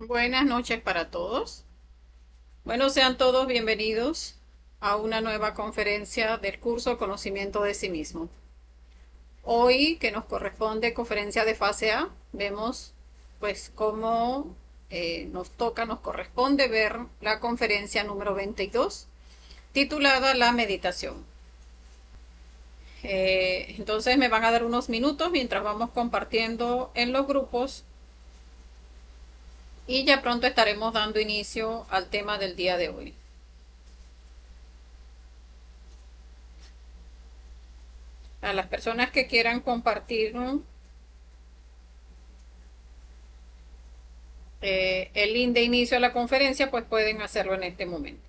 Buenas noches para todos. Bueno, sean todos bienvenidos a una nueva conferencia del curso Conocimiento de sí mismo. Hoy, que nos corresponde conferencia de fase A, vemos pues cómo nos corresponde ver la conferencia número 22, titulada La meditación. Entonces me van a dar unos minutos mientras vamos compartiendo en los grupos y ya pronto estaremos dando inicio al tema del día de hoy. A las personas que quieran compartir el link de inicio a la conferencia, pues pueden hacerlo en este momento.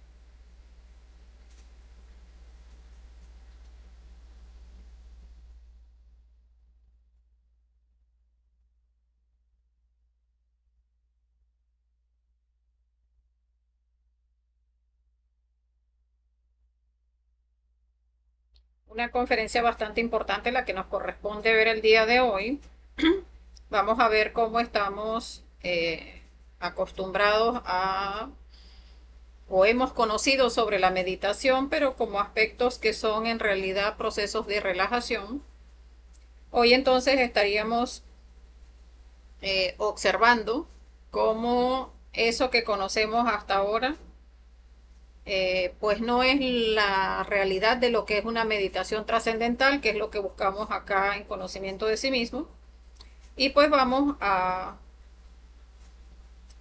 Una conferencia bastante importante la que nos corresponde ver el día de hoy. Vamos a ver cómo estamos acostumbrados a o hemos conocido sobre la meditación, pero como aspectos que son en realidad procesos de relajación. Hoy entonces estaríamos observando cómo eso que conocemos hasta ahora pues no es la realidad de lo que es una meditación trascendental, que es lo que buscamos acá en conocimiento de sí mismo. Y pues vamos a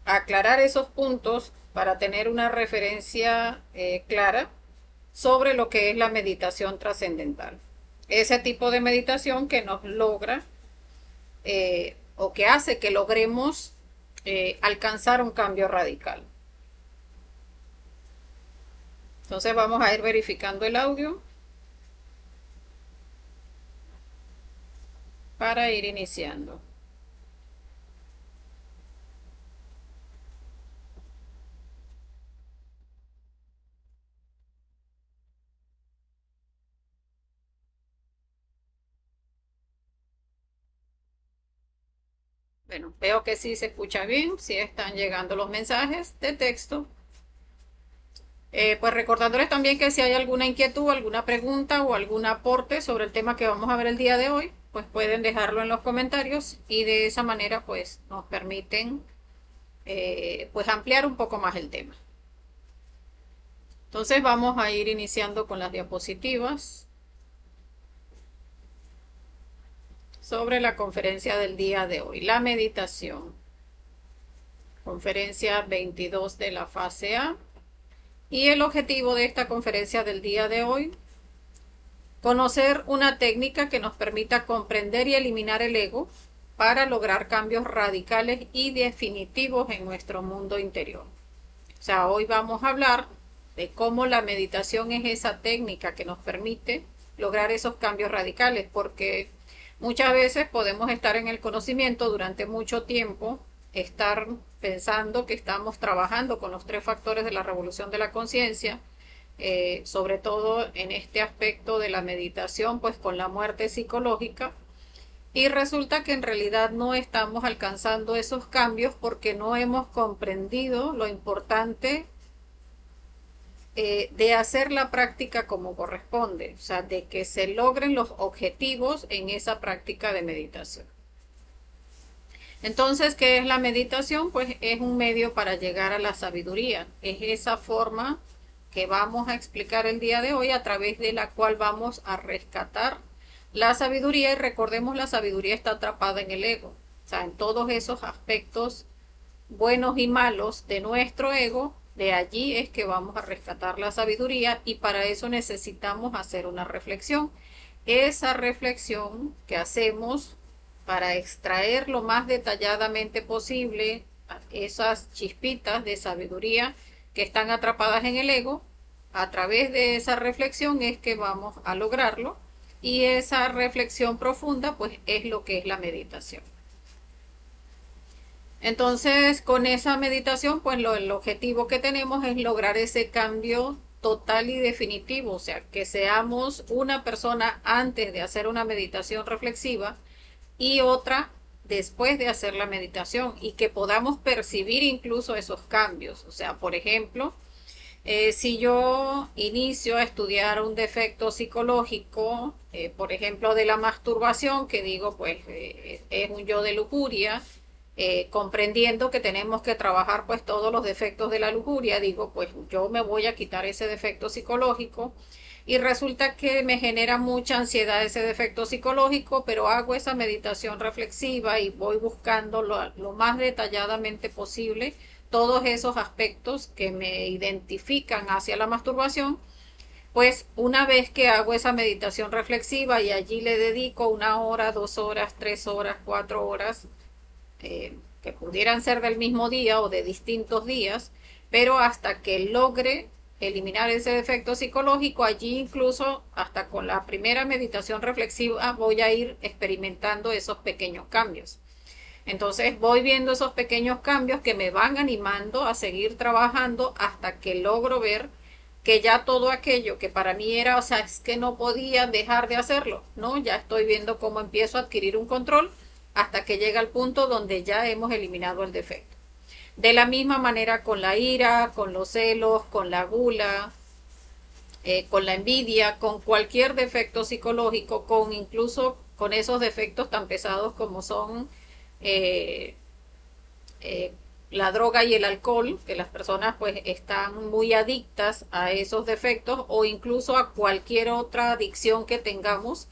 aclarar esos puntos para tener una referencia clara sobre lo que es la meditación trascendental. Ese tipo de meditación que nos logra o que hace que logremos alcanzar un cambio radical. Entonces vamos a ir verificando el audio para ir iniciando. Bueno, veo que sí se escucha bien, sí están llegando los mensajes de texto. Pues recordándoles también que si hay alguna inquietud, alguna pregunta o algún aporte sobre el tema que vamos a ver el día de hoy, pues pueden dejarlo en los comentarios y de esa manera pues nos permiten pues ampliar un poco más el tema. Entonces vamos a ir iniciando con las diapositivas sobre la conferencia del día de hoy, la meditación. Conferencia 22 de la fase A. Y el objetivo de esta conferencia del día de hoy, conocer una técnica que nos permita comprender y eliminar el ego para lograr cambios radicales y definitivos en nuestro mundo interior. O sea, hoy vamos a hablar de cómo la meditación es esa técnica que nos permite lograr esos cambios radicales, porque muchas veces podemos estar en el conocimiento durante mucho tiempo, estar pensando que estamos trabajando con los tres factores de la revolución de la conciencia, sobre todo en este aspecto de la meditación, pues con la muerte psicológica, y resulta que en realidad no estamos alcanzando esos cambios porque no hemos comprendido lo importante de hacer la práctica como corresponde, o sea, de que se logren los objetivos en esa práctica de meditación. Entonces, ¿qué es la meditación? Pues es un medio para llegar a la sabiduría. Es esa forma que vamos a explicar el día de hoy a través de la cual vamos a rescatar la sabiduría y recordemos la sabiduría está atrapada en el ego, o sea, en todos esos aspectos buenos y malos de nuestro ego, de allí es que vamos a rescatar la sabiduría y para eso necesitamos hacer una reflexión. Esa reflexión que hacemos para extraer lo más detalladamente posible esas chispitas de sabiduría que están atrapadas en el ego, a través de esa reflexión es que vamos a lograrlo y esa reflexión profunda pues es lo que es la meditación. Entonces, con esa meditación, pues el objetivo que tenemos es lograr ese cambio total y definitivo, o sea, que seamos una persona antes de hacer una meditación reflexiva y otra después de hacer la meditación y que podamos percibir incluso esos cambios. O sea, por ejemplo, si yo inicio a estudiar un defecto psicológico, por ejemplo, de la masturbación, que digo, pues es un yo de lujuria, comprendiendo que tenemos que trabajar pues todos los defectos de la lujuria, digo, pues yo me voy a quitar ese defecto psicológico y resulta que me genera mucha ansiedad ese defecto psicológico, pero hago esa meditación reflexiva y voy buscando lo más detalladamente posible todos esos aspectos que me identifican hacia la masturbación. Pues una vez que hago esa meditación reflexiva y allí le dedico 1 hora, 2 horas, 3 horas, 4 horas, que pudieran ser del mismo día o de distintos días, pero hasta que logre eliminar ese defecto psicológico, allí incluso hasta con la primera meditación reflexiva voy a ir experimentando esos pequeños cambios. Entonces voy viendo esos pequeños cambios que me van animando a seguir trabajando hasta que logro ver que ya todo aquello que para mí era, o sea, es que no podía dejar de hacerlo, ¿no? Ya estoy viendo cómo empiezo a adquirir un control hasta que llega al punto donde ya hemos eliminado el defecto. De la misma manera con la ira, con los celos, con la gula, con la envidia, con cualquier defecto psicológico, con incluso con esos defectos tan pesados como son eh, eh, la droga y el alcohol, que las personas pues están muy adictas a esos defectos o incluso a cualquier otra adicción que tengamos,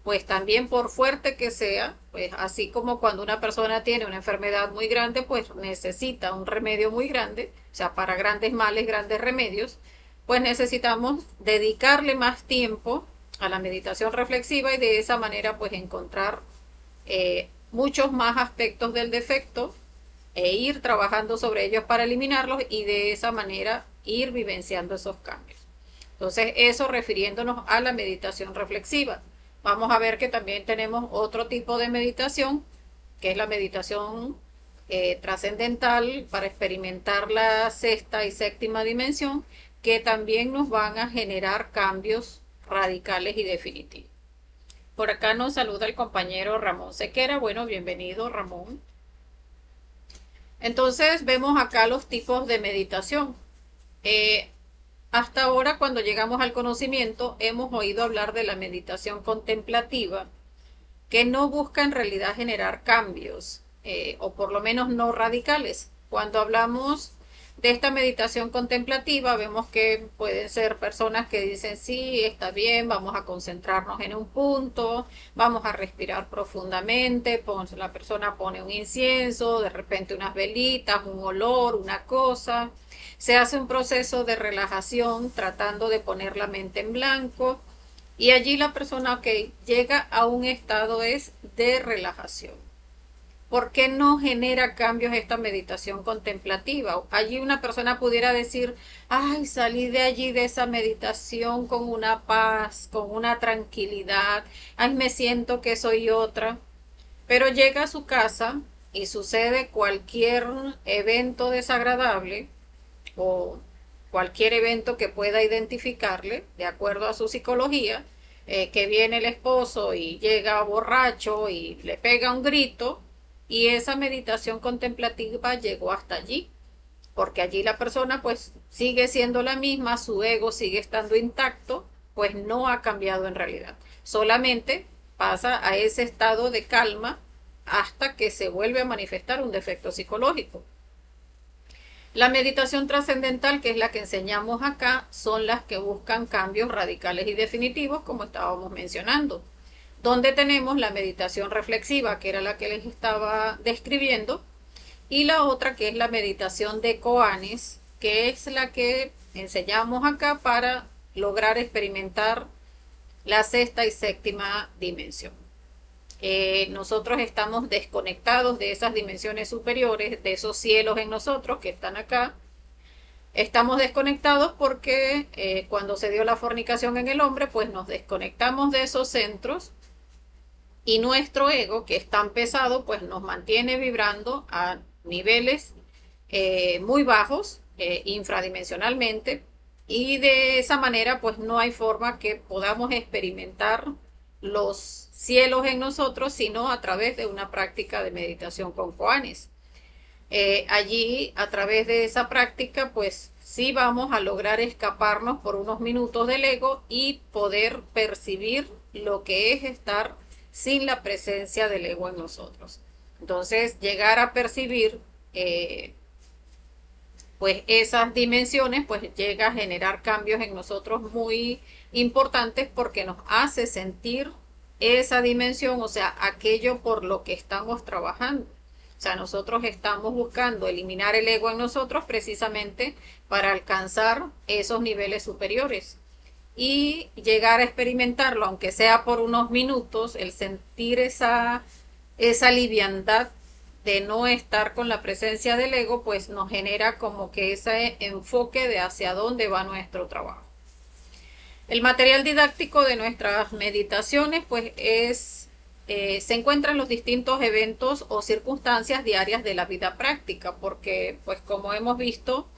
pues también por fuerte que sea, pues así como cuando una persona tiene una enfermedad muy grande, pues necesita un remedio muy grande, o sea, para grandes males, grandes remedios, pues necesitamos dedicarle más tiempo a la meditación reflexiva y de esa manera pues encontrar muchos más aspectos del defecto e ir trabajando sobre ellos para eliminarlos y de esa manera ir vivenciando esos cambios. Entonces, eso refiriéndonos a la meditación reflexiva. Vamos a ver que también tenemos otro tipo de meditación, que es la meditación trascendental para experimentar la sexta y séptima dimensión, que también nos van a generar cambios radicales y definitivos. Por acá nos saluda el compañero Ramón Sequera. Bueno, bienvenido Ramón. Entonces vemos acá los tipos de meditación. Eh, Hasta ahora, cuando llegamos al conocimiento, hemos oído hablar de la meditación contemplativa, que no busca en realidad generar cambios, o por lo menos no radicales. Cuando hablamos de esta meditación contemplativa, vemos que pueden ser personas que dicen, sí, está bien, vamos a concentrarnos en un punto, vamos a respirar profundamente, la persona pone un incienso, de repente unas velitas, un olor, una cosa. Se hace un proceso de relajación tratando de poner la mente en blanco y allí la persona que llega a un estado es de relajación. ¿Por qué no genera cambios esta meditación contemplativa? Allí una persona pudiera decir, ay, salí de allí de esa meditación con una paz, con una tranquilidad, ay, me siento que soy otra. Pero llega a su casa y sucede cualquier evento desagradable o cualquier evento que pueda identificarle, de acuerdo a su psicología, que viene el esposo y llega borracho y le pega un grito, y esa meditación contemplativa llegó hasta allí, porque allí la persona pues sigue siendo la misma, su ego sigue estando intacto, pues no ha cambiado en realidad. Solamente pasa a ese estado de calma hasta que se vuelve a manifestar un defecto psicológico. La meditación trascendental, que es la que enseñamos acá, son las que buscan cambios radicales y definitivos, como estábamos mencionando. Donde tenemos la meditación reflexiva, que era la que les estaba describiendo, y la otra que es la meditación de koanes, que es la que enseñamos acá para lograr experimentar la sexta y séptima dimensión. Nosotros estamos desconectados de esas dimensiones superiores, de esos cielos en nosotros que están acá. Estamos desconectados porque cuando se dio la fornicación en el hombre, pues nos desconectamos de esos centros y nuestro ego, que es tan pesado, pues nos mantiene vibrando a niveles muy bajos, infradimensionalmente, y de esa manera pues no hay forma que podamos experimentar los cielos en nosotros, sino a través de una práctica de meditación con koanis. Allí, a través de esa práctica, pues sí vamos a lograr escaparnos por unos minutos del ego y poder percibir lo que es estar sin la presencia del ego en nosotros. Entonces, llegar a percibir pues esas dimensiones, pues llega a generar cambios en nosotros muy importantes porque nos hace sentir esa dimensión, o sea, aquello por lo que estamos trabajando. O sea, nosotros estamos buscando eliminar el ego en nosotros precisamente para alcanzar esos niveles superiores y llegar a experimentarlo, aunque sea por unos minutos, el sentir esa liviandad de no estar con la presencia del ego, pues nos genera como que ese enfoque de hacia dónde va nuestro trabajo. El material didáctico de nuestras meditaciones, pues se encuentra en los distintos eventos o circunstancias diarias de la vida práctica, porque, pues como hemos visto,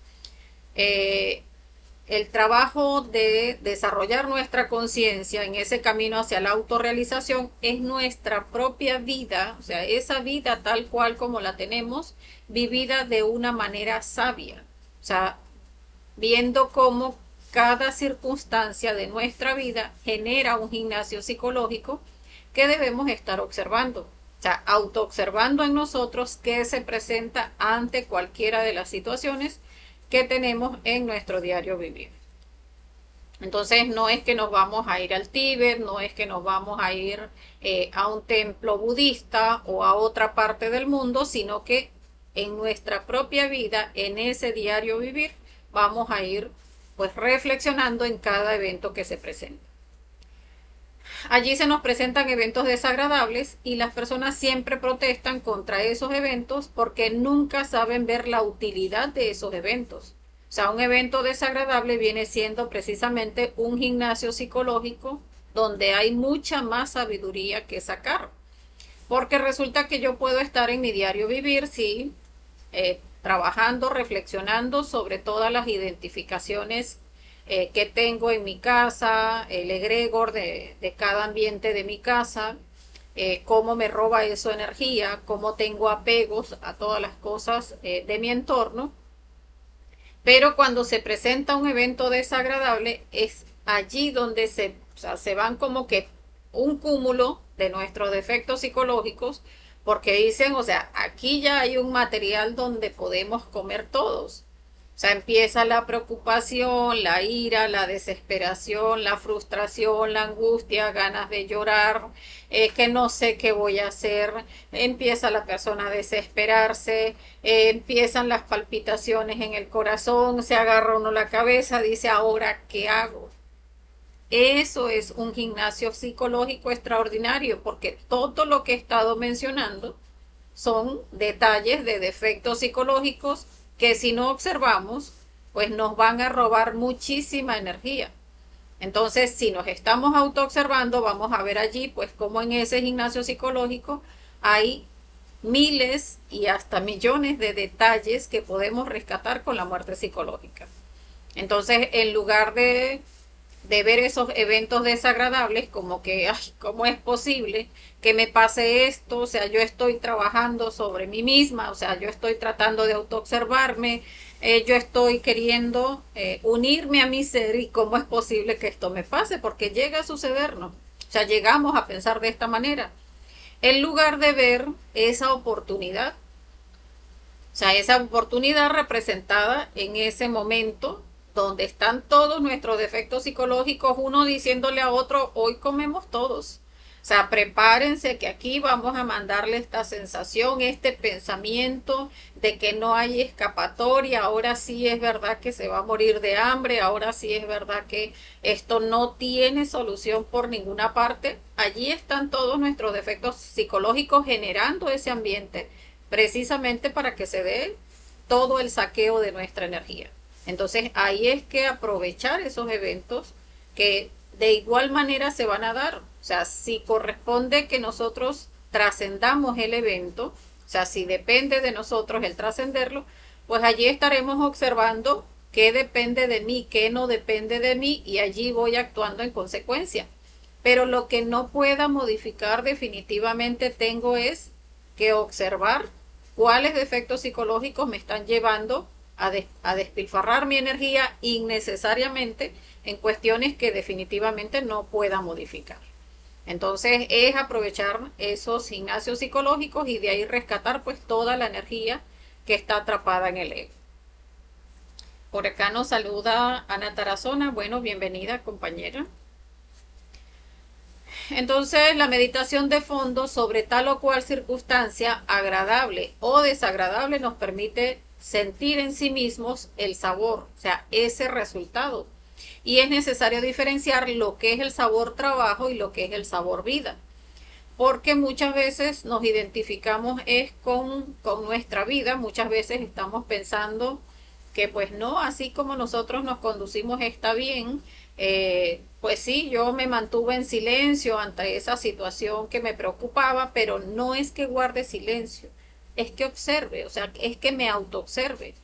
el trabajo de desarrollar nuestra conciencia en ese camino hacia la autorrealización es nuestra propia vida, o sea, esa vida tal cual como la tenemos, vivida de una manera sabia, o sea, viendo cómo cada circunstancia de nuestra vida genera un gimnasio psicológico que debemos estar observando. O sea, autoobservando en nosotros qué se presenta ante cualquiera de las situaciones que tenemos en nuestro diario vivir. Entonces no es que nos vamos a ir al Tíbet, no es que nos vamos a ir a un templo budista o a otra parte del mundo, sino que en nuestra propia vida, en ese diario vivir, vamos a ir pues reflexionando en cada evento que se presenta. Allí se nos presentan eventos desagradables y las personas siempre protestan contra esos eventos porque nunca saben ver la utilidad de esos eventos. O sea, un evento desagradable viene siendo precisamente un gimnasio psicológico donde hay mucha más sabiduría que sacar. Porque resulta que yo puedo estar en mi diario vivir, sí, trabajando, reflexionando sobre todas las identificaciones que tengo en mi casa, el egregor de cada ambiente de mi casa, cómo me roba eso energía, cómo tengo apegos a todas las cosas de mi entorno. Pero cuando se presenta un evento desagradable, es allí donde o sea, se van como que un cúmulo de nuestros defectos psicológicos, porque dicen, o sea, aquí ya hay un material donde podemos comer todos. O sea, empieza la preocupación, la ira, la desesperación, la frustración, la angustia, ganas de llorar, que no sé qué voy a hacer. Empieza la persona a desesperarse, empiezan las palpitaciones en el corazón, se agarra uno la cabeza, dice, ¿ahora qué hago? Eso es un gimnasio psicológico extraordinario, porque todo lo que he estado mencionando son detalles de defectos psicológicos que si no observamos, pues nos van a robar muchísima energía. Entonces, si nos estamos autoobservando, vamos a ver allí, pues como en ese gimnasio psicológico hay miles y hasta millones de detalles que podemos rescatar con la muerte psicológica. Entonces, en lugar de ver esos eventos desagradables como que, ay, ¿cómo es posible que me pase esto? O sea, yo estoy trabajando sobre mí misma, o sea, yo estoy tratando de autoobservarme, yo estoy queriendo unirme a mi ser y cómo es posible que esto me pase, porque llega a sucedernos. O sea, llegamos a pensar de esta manera. En lugar de ver esa oportunidad, o sea, esa oportunidad representada en ese momento donde están todos nuestros defectos psicológicos, uno diciéndole a otro, hoy comemos todos. O sea, prepárense que aquí vamos a mandarle esta sensación, este pensamiento de que no hay escapatoria, ahora sí es verdad que se va a morir de hambre, ahora sí es verdad que esto no tiene solución por ninguna parte. Allí están todos nuestros defectos psicológicos generando ese ambiente, precisamente para que se dé todo el saqueo de nuestra energía. Entonces ahí es que aprovechar esos eventos que de igual manera se van a dar. O sea, si corresponde que nosotros trascendamos el evento, o sea, si depende de nosotros el trascenderlo, pues allí estaremos observando qué depende de mí, qué no depende de mí y allí voy actuando en consecuencia. pero lo que no pueda modificar definitivamente tengo es que observar cuáles defectos psicológicos me están llevando a despilfarrar mi energía innecesariamente en cuestiones que definitivamente no pueda modificar. Entonces es aprovechar esos gimnasios psicológicos y de ahí rescatar pues toda la energía que está atrapada en el ego. Por acá nos saluda Ana Tarazona. Bueno, bienvenida compañera. Entonces, la meditación de fondo sobre tal o cual circunstancia, agradable o desagradable, nos permite sentir en sí mismos el sabor, o sea, ese resultado. Y es necesario diferenciar lo que es el sabor trabajo y lo que es el sabor vida. Porque muchas veces nos identificamos es con nuestra vida, muchas veces estamos pensando que pues no, así como nosotros nos conducimos está bien. Pues sí, yo me mantuve en silencio ante esa situación que me preocupaba, pero no es que guarde silencio, es que observe, o sea, es que me autoobserve,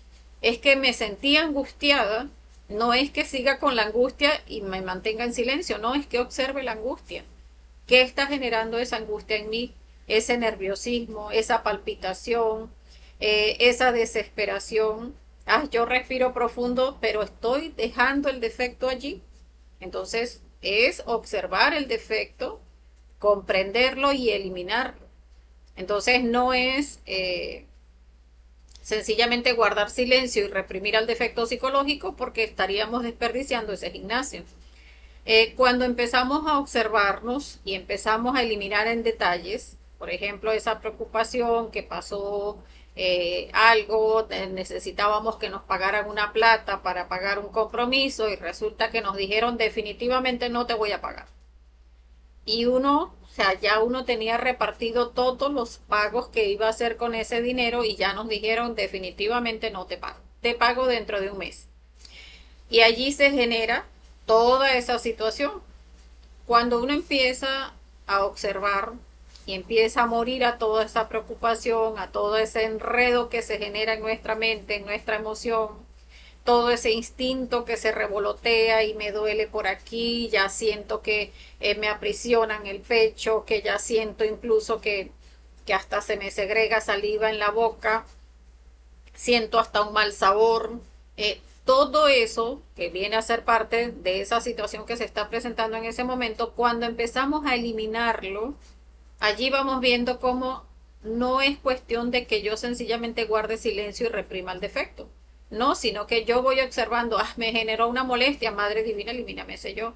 es que me sentía angustiada, no es que siga con la angustia y me mantenga en silencio, no, es que observe la angustia. ¿Qué está generando esa angustia en mí? Ese nerviosismo, esa palpitación, esa desesperación. Ah, yo respiro profundo, pero estoy dejando el defecto allí. Entonces, es observar el defecto, comprenderlo y eliminarlo. Entonces, no es sencillamente guardar silencio y reprimir al defecto psicológico porque estaríamos desperdiciando ese gimnasio. Cuando empezamos a observarnos y empezamos a eliminar en detalles, por ejemplo, esa preocupación que pasó algo, necesitábamos que nos pagaran una plata para pagar un compromiso y resulta que nos dijeron definitivamente no te voy a pagar. Y uno, o sea, ya uno tenía repartido todos los pagos que iba a hacer con ese dinero y ya nos dijeron definitivamente no te pago dentro de un mes. Y allí se genera toda esa situación. Cuando uno empieza a observar y empieza a morir a toda esa preocupación, a todo ese enredo que se genera en nuestra mente, en nuestra emoción, todo ese instinto que se revolotea y me duele por aquí, ya siento que me aprisionan el pecho, que ya siento incluso que hasta se me segrega saliva en la boca, siento hasta un mal sabor. Todo eso que viene a ser parte de esa situación que se está presentando en ese momento, cuando empezamos a eliminarlo, allí vamos viendo cómo no es cuestión de que yo sencillamente guarde silencio y reprima el defecto. No, sino que yo voy observando, ah, me generó una molestia, Madre Divina, elimíname ese yo.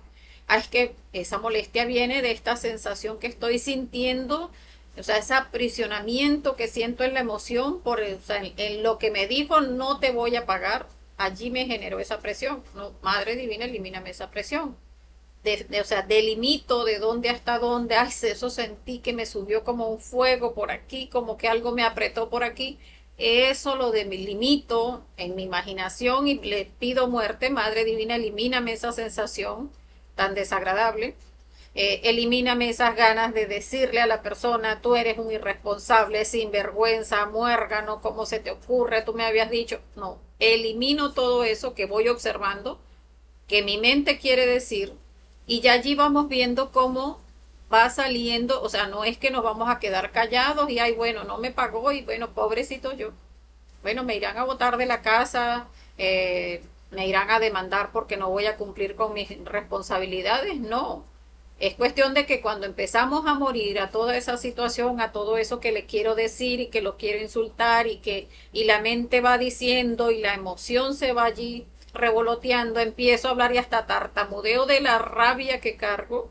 Ah, es que esa molestia viene de esta sensación que estoy sintiendo, o sea, ese aprisionamiento que siento en la emoción por, o sea, en lo que me dijo no te voy a pagar, allí me generó esa presión. No, Madre Divina, elimíname esa presión. O sea, delimito de dónde hasta dónde, ay, eso sentí que me subió como un fuego por aquí, como que algo me apretó por aquí. Eso lo delimito en mi imaginación y le pido muerte, Madre Divina, elimíname esa sensación tan desagradable. Elimíname esas ganas de decirle a la persona, tú eres un irresponsable, sinvergüenza, muérgano, ¿cómo se te ocurre? Tú me habías dicho. No, elimino todo eso que voy observando, que mi mente quiere decir, y ya allí vamos viendo cómo va saliendo, o sea, no es que nos vamos a quedar callados y, ay, bueno, no me pagó y bueno, pobrecito yo. Bueno, me irán a botar de la casa, me irán a demandar porque no voy a cumplir con mis responsabilidades. No, es cuestión de que cuando empezamos a morir a toda esa situación, a todo eso que le quiero decir y que lo quiero insultar y la mente va diciendo y la emoción se va allí revoloteando, empiezo a hablar y hasta tartamudeo de la rabia que cargo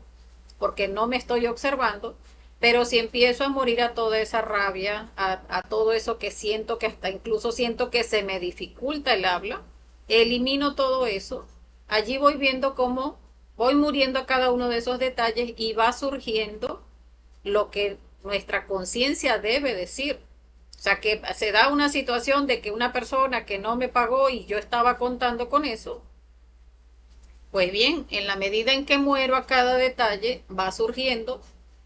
porque no me estoy observando, pero si empiezo a morir a toda esa rabia, a todo eso que siento, que hasta incluso siento que se me dificulta el habla, elimino todo eso, allí voy viendo cómo voy muriendo a cada uno de esos detalles y va surgiendo lo que nuestra conciencia debe decir. O sea, que se da una situación de que una persona que no me pagó y yo estaba contando con eso, pues bien, en la medida en que muero a cada detalle, va surgiendo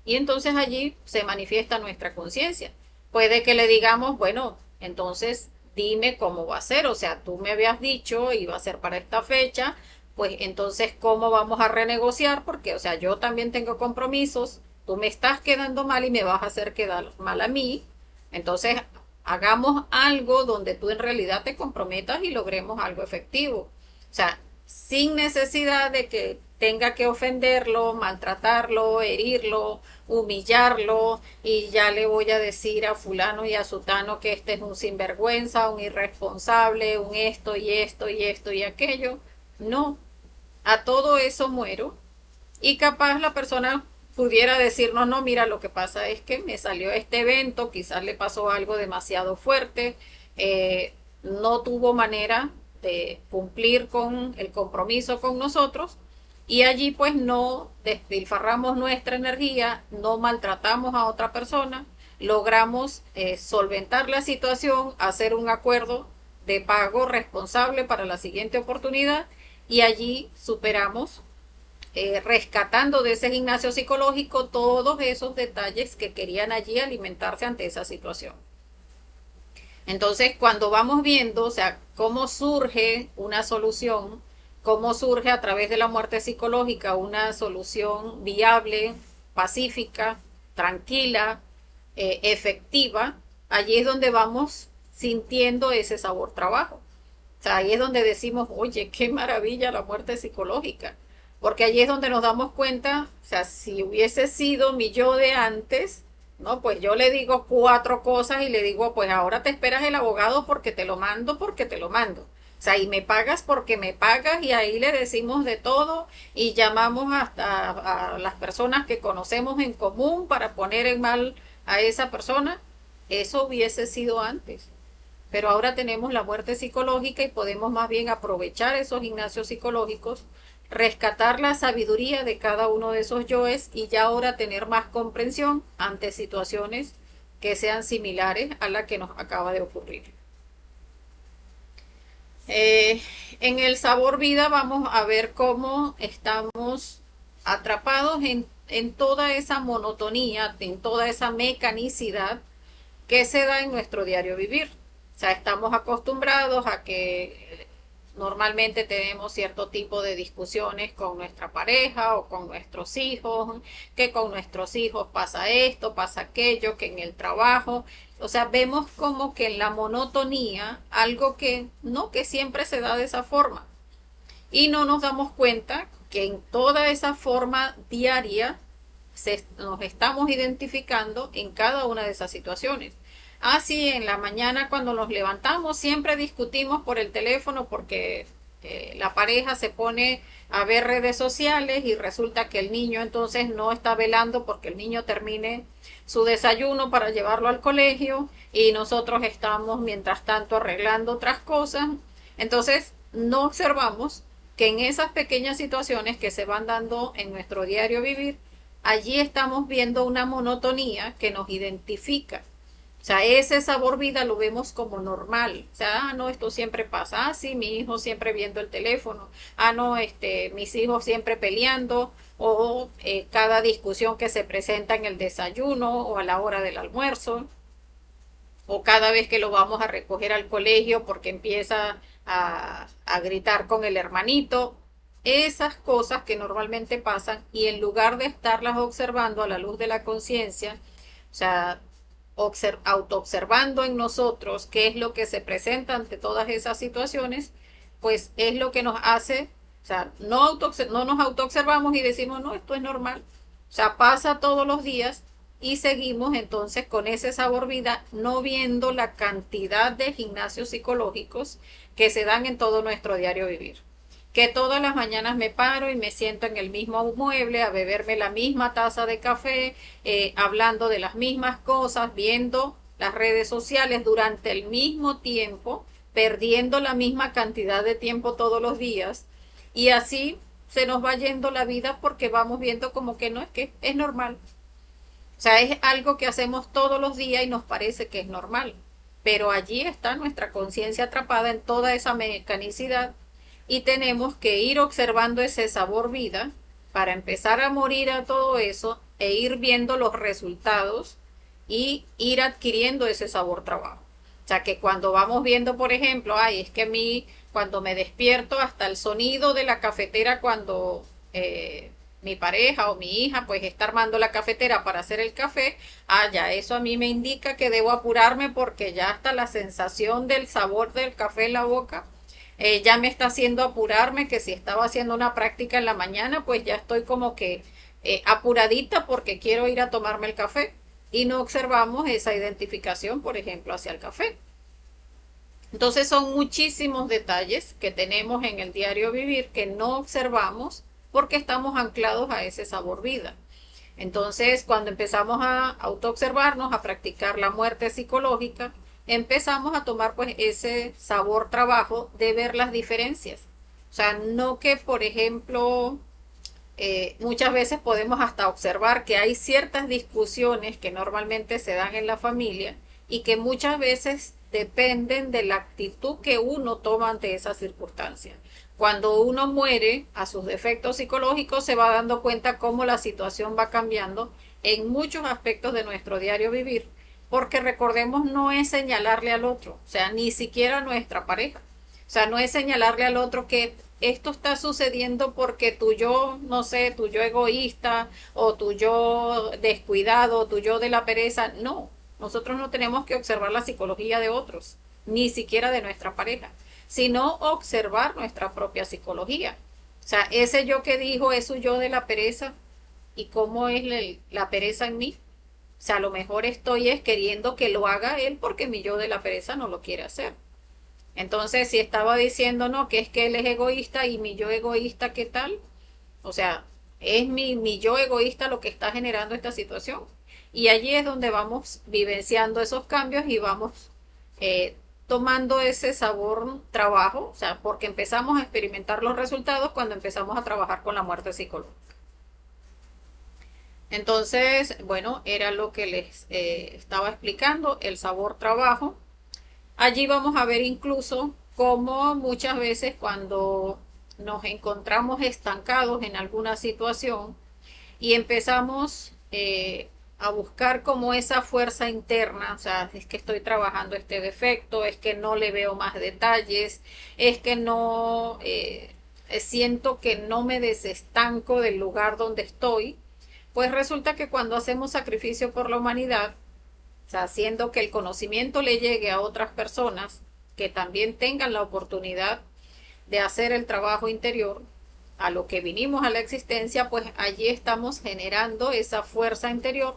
y entonces allí se manifiesta nuestra conciencia. Puede que le digamos, bueno, entonces dime cómo va a ser, o sea, tú me habías dicho iba a ser para esta fecha, pues entonces, ¿cómo vamos a renegociar? Porque, o sea, yo también tengo compromisos, tú me estás quedando mal y me vas a hacer quedar mal a mí. Entonces, hagamos algo donde tú en realidad te comprometas y logremos algo efectivo. O sea, sin necesidad de que tenga que ofenderlo, maltratarlo, herirlo, humillarlo y ya le voy a decir a fulano y a sutano que este es un sinvergüenza, un irresponsable, un esto y esto y esto y aquello. No, a todo eso muero y capaz la persona pudiera decirnos, no, mira, lo que pasa es que me salió este evento, quizás le pasó algo demasiado fuerte, no tuvo manera de cumplir con el compromiso con nosotros y allí pues no despilfarramos nuestra energía, no maltratamos a otra persona, logramos solventar la situación, hacer un acuerdo de pago responsable para la siguiente oportunidad y allí superamos rescatando de ese gimnasio psicológico todos esos detalles que querían allí alimentarse ante esa situación. Entonces, cuando vamos viendo, o sea, cómo surge una solución, cómo surge a través de la muerte psicológica una solución viable, pacífica, tranquila, efectiva, allí es donde vamos sintiendo ese sabor trabajo. O sea, ahí es donde decimos, oye, qué maravilla la muerte psicológica. Porque allí es donde nos damos cuenta, o sea, si hubiese sido mi yo de antes, ¿no? Pues yo le digo cuatro cosas y le digo, pues ahora te esperas el abogado porque te lo mando. O sea, y me pagas porque me pagas y ahí le decimos de todo y llamamos hasta a las personas que conocemos en común para poner en mal a esa persona. Eso hubiese sido antes. Pero ahora tenemos la muerte psicológica y podemos más bien aprovechar esos gimnasios psicológicos, rescatar la sabiduría de cada uno de esos yoes y ya ahora tener más comprensión ante situaciones que sean similares a la que nos acaba de ocurrir. Eh, en el sabor vida vamos a ver cómo estamos atrapados en toda esa monotonía, en toda esa mecanicidad que se da en nuestro diario vivir. O sea, estamos acostumbrados a que normalmente tenemos cierto tipo de discusiones con nuestra pareja o con nuestros hijos, que con nuestros hijos pasa esto, pasa aquello, que en el trabajo. O sea, vemos como que en la monotonía, algo que no, que siempre se da de esa forma. Y no nos damos cuenta que en toda esa forma diaria nos estamos identificando en cada una de esas situaciones. Así en la mañana cuando nos levantamos siempre discutimos por el teléfono porque la pareja se pone a ver redes sociales y resulta que el niño entonces no está velando porque el niño termine su desayuno para llevarlo al colegio y nosotros estamos mientras tanto arreglando otras cosas. Entonces no observamos que en esas pequeñas situaciones que se van dando en nuestro diario vivir, allí estamos viendo una monotonía que nos identifica. O sea, ese sabor vida lo vemos como normal. O sea, no, esto siempre pasa. Sí, mi hijo siempre viendo el teléfono. No, mis hijos siempre peleando. O cada discusión que se presenta en el desayuno o a la hora del almuerzo. O cada vez que lo vamos a recoger al colegio porque empieza a gritar con el hermanito. Esas cosas que normalmente pasan y en lugar de estarlas observando a la luz de la conciencia, o sea, autoobservando en nosotros qué es lo que se presenta ante todas esas situaciones, pues es lo que nos hace, o sea, no nos autoobservamos y decimos, no, esto es normal. O sea, pasa todos los días y seguimos entonces con ese sabor vida, no viendo la cantidad de gimnasios psicológicos que se dan en todo nuestro diario vivir. Que todas las mañanas me paro y me siento en el mismo mueble a beberme la misma taza de café, hablando de las mismas cosas, viendo las redes sociales durante el mismo tiempo, perdiendo la misma cantidad de tiempo todos los días y así se nos va yendo la vida porque vamos viendo como que no es que es normal. O sea, es algo que hacemos todos los días y nos parece que es normal. Pero allí está nuestra conciencia atrapada en toda esa mecanicidad y tenemos que ir observando ese sabor vida para empezar a morir a todo eso e ir viendo los resultados y ir adquiriendo ese sabor trabajo. O sea, que cuando vamos viendo, por ejemplo, ay, es que a mí, cuando me despierto, hasta el sonido de la cafetera cuando mi pareja o mi hija, pues está armando la cafetera para hacer el café, ya, eso a mí me indica que debo apurarme porque ya hasta la sensación del sabor del café en la boca ya me está haciendo apurarme, que si estaba haciendo una práctica en la mañana, pues ya estoy como que apuradita porque quiero ir a tomarme el café y no observamos esa identificación, por ejemplo, hacia el café. Entonces son muchísimos detalles que tenemos en el diario vivir que no observamos porque estamos anclados a ese sabor vida. Entonces, cuando empezamos a autoobservarnos, a practicar la muerte psicológica, empezamos a tomar pues ese sabor trabajo de ver las diferencias. O sea, no que, por ejemplo, muchas veces podemos hasta observar que hay ciertas discusiones que normalmente se dan en la familia y que muchas veces dependen de la actitud que uno toma ante esas circunstancias. Cuando uno muere a sus defectos psicológicos se va dando cuenta cómo la situación va cambiando en muchos aspectos de nuestro diario vivir, porque recordemos no es señalarle al otro, o sea, ni siquiera a nuestra pareja. O sea, no es señalarle al otro que esto está sucediendo porque tu yo, no sé, tu yo egoísta o tu yo descuidado, tu yo de la pereza. No, nosotros no tenemos que observar la psicología de otros, ni siquiera de nuestra pareja, sino observar nuestra propia psicología. O sea, ese yo que dijo es su yo de la pereza y cómo es la pereza en mí. O sea, a lo mejor estoy es queriendo que lo haga él porque mi yo de la pereza no lo quiere hacer. Entonces, si estaba diciendo, no, que es que él es egoísta y mi yo egoísta, ¿qué tal? O sea, es mi yo egoísta lo que está generando esta situación. Y allí es donde vamos vivenciando esos cambios y vamos tomando ese sabor trabajo, o sea, porque empezamos a experimentar los resultados cuando empezamos a trabajar con la muerte psicológica. Entonces, bueno, era lo que les estaba explicando, el sabor trabajo. Allí vamos a ver incluso cómo muchas veces cuando nos encontramos estancados en alguna situación y empezamos a buscar como esa fuerza interna, o sea, es que estoy trabajando este defecto, es que no le veo más detalles, es que no siento que no me desestanco del lugar donde estoy, pues resulta que cuando hacemos sacrificio por la humanidad, o sea, haciendo que el conocimiento le llegue a otras personas que también tengan la oportunidad de hacer el trabajo interior, a lo que vinimos a la existencia, pues allí estamos generando esa fuerza interior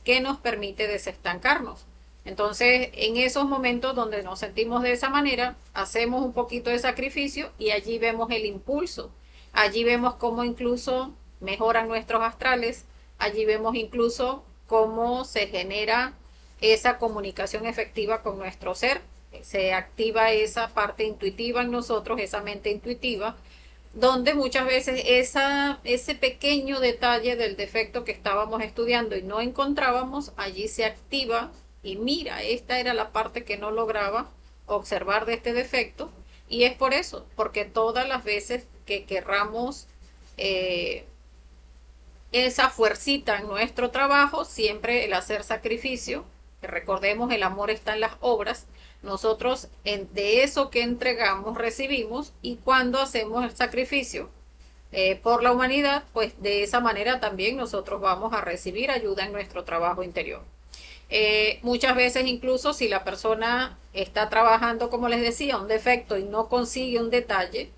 que nos permite desestancarnos. Entonces, en esos momentos donde nos sentimos de esa manera, hacemos un poquito de sacrificio y allí vemos el impulso. Allí vemos cómo incluso mejoran nuestros astrales, allí vemos incluso cómo se genera esa comunicación efectiva con nuestro ser, se activa esa parte intuitiva en nosotros, esa mente intuitiva, donde muchas veces ese pequeño detalle del defecto que estábamos estudiando y no encontrábamos, allí se activa y mira, esta era la parte que no lograba observar de este defecto y es por eso, porque todas las veces que querramos esa fuercita en nuestro trabajo, siempre el hacer sacrificio, que recordemos el amor está en las obras, nosotros de eso que entregamos recibimos y cuando hacemos el sacrificio por la humanidad, pues de esa manera también nosotros vamos a recibir ayuda en nuestro trabajo interior. Muchas veces incluso si la persona está trabajando, como les decía, un defecto y no consigue un detalle,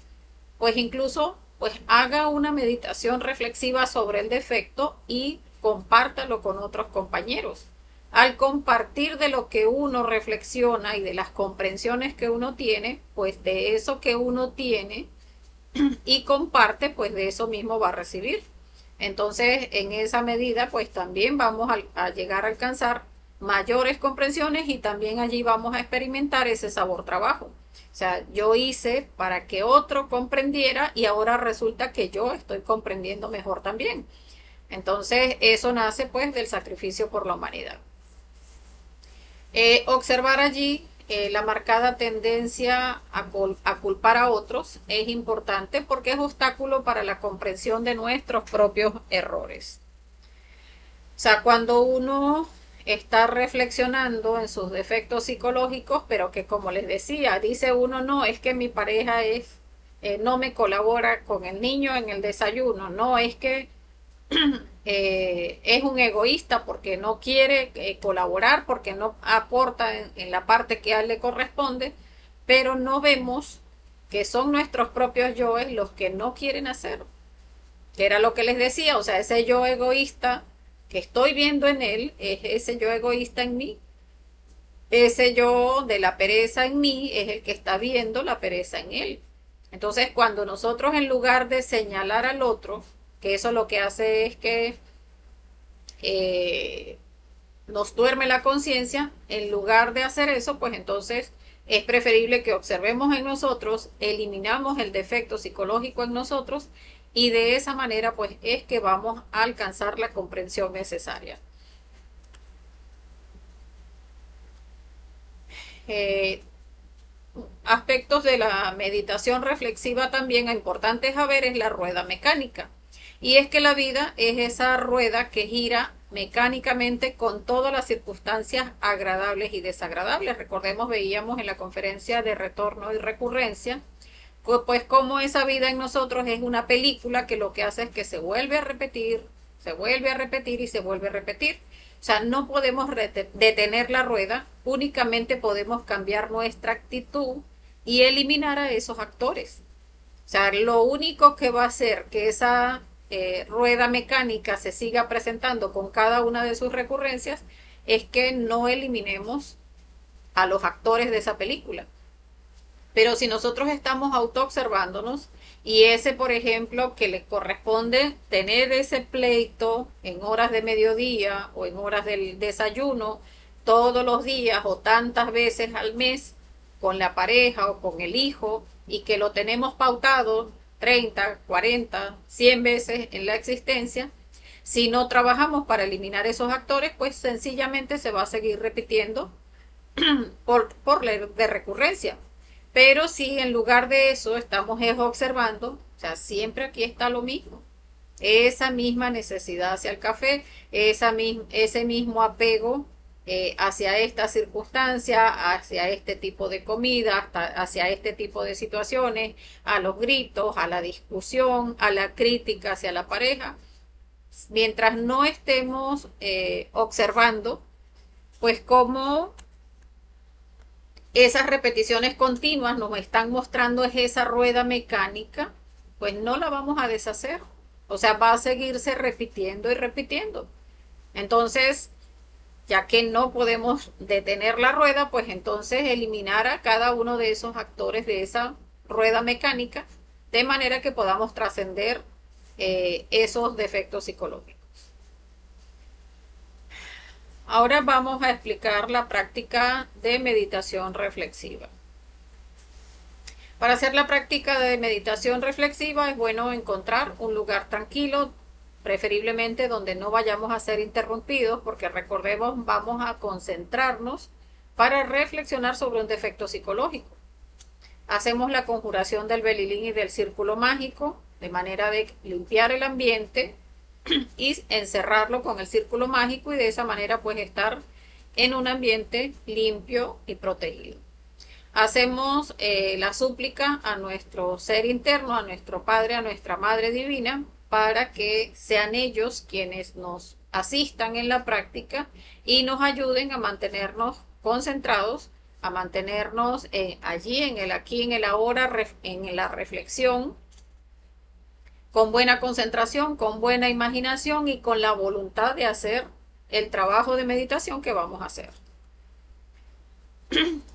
pues incluso pues haga una meditación reflexiva sobre el defecto y compártalo con otros compañeros. Al compartir de lo que uno reflexiona y de las comprensiones que uno tiene, pues de eso que uno tiene y comparte, pues de eso mismo va a recibir. Entonces, en esa medida, pues también vamos a llegar a alcanzar mayores comprensiones y también allí vamos a experimentar ese sabor trabajo. O sea, yo hice para que otro comprendiera y ahora resulta que yo estoy comprendiendo mejor también. Entonces, eso nace pues del sacrificio por la humanidad. Observar allí la marcada tendencia a culpar a otros es importante porque es obstáculo para la comprensión de nuestros propios errores. O sea, cuando uno estar reflexionando en sus defectos psicológicos, pero que como les decía, dice uno, no, es que mi pareja no me colabora con el niño en el desayuno, no, es que es un egoísta porque no quiere colaborar, porque no aporta en la parte que a él le corresponde, pero no vemos que son nuestros propios yoes los que no quieren hacer, que era lo que les decía, o sea, ese yo egoísta que estoy viendo en él es ese yo egoísta en mí. Ese yo de la pereza en mí es el que está viendo la pereza en él. Entonces, cuando nosotros en lugar de señalar al otro, que eso lo que hace es que eh, nos duerme la conciencia, en lugar de hacer eso, pues entonces es preferible que observemos en nosotros, eliminamos el defecto psicológico en nosotros y de esa manera pues es que vamos a alcanzar la comprensión necesaria. Eh, Aspectos de la meditación reflexiva también importantes a ver es la rueda mecánica. Y es que la vida es esa rueda que gira mecánicamente con todas las circunstancias agradables y desagradables. Recordemos, veíamos en la conferencia de retorno y recurrencia, pues como esa vida en nosotros es una película que lo que hace es que se vuelve a repetir, se vuelve a repetir y se vuelve a repetir. O sea, no podemos detener la rueda, únicamente podemos cambiar nuestra actitud y eliminar a esos actores. O sea, lo único que va a hacer que esa rueda mecánica se siga presentando con cada una de sus recurrencias es que no eliminemos a los actores de esa película. Pero si nosotros estamos autoobservándonos y ese, por ejemplo, que le corresponde tener ese pleito en horas de mediodía o en horas del desayuno todos los días o tantas veces al mes con la pareja o con el hijo y que lo tenemos pautado 30, 40, 100 veces en la existencia, si no trabajamos para eliminar esos actores, pues sencillamente se va a seguir repitiendo por ley de recurrencia. Pero si en lugar de eso estamos observando, o sea, siempre aquí está lo mismo. Esa misma necesidad hacia el café, ese mismo apego hacia esta circunstancia, hacia este tipo de comida, hacia este tipo de situaciones, a los gritos, a la discusión, a la crítica hacia la pareja. Mientras no estemos observando, pues cómo esas repeticiones continuas nos están mostrando es esa rueda mecánica, pues no la vamos a deshacer. O sea, va a seguirse repitiendo y repitiendo. Entonces, ya que no podemos detener la rueda, pues entonces eliminar a cada uno de esos actores de esa rueda mecánica, de manera que podamos trascender esos defectos psicológicos. Ahora vamos a explicar la práctica de meditación reflexiva. Para hacer la práctica de meditación reflexiva es bueno encontrar un lugar tranquilo, preferiblemente donde no vayamos a ser interrumpidos, porque recordemos, vamos a concentrarnos para reflexionar sobre un defecto psicológico. Hacemos la conjuración del belilín y del círculo mágico, de manera de limpiar el ambiente y encerrarlo con el círculo mágico y de esa manera pues estar en un ambiente limpio y protegido. Hacemos la súplica a nuestro ser interno, a nuestro Padre, a nuestra Madre Divina, para que sean ellos quienes nos asistan en la práctica y nos ayuden a mantenernos concentrados, a mantenernos allí, en el aquí, en el ahora, en la reflexión, con buena concentración, con buena imaginación y con la voluntad de hacer el trabajo de meditación que vamos a hacer.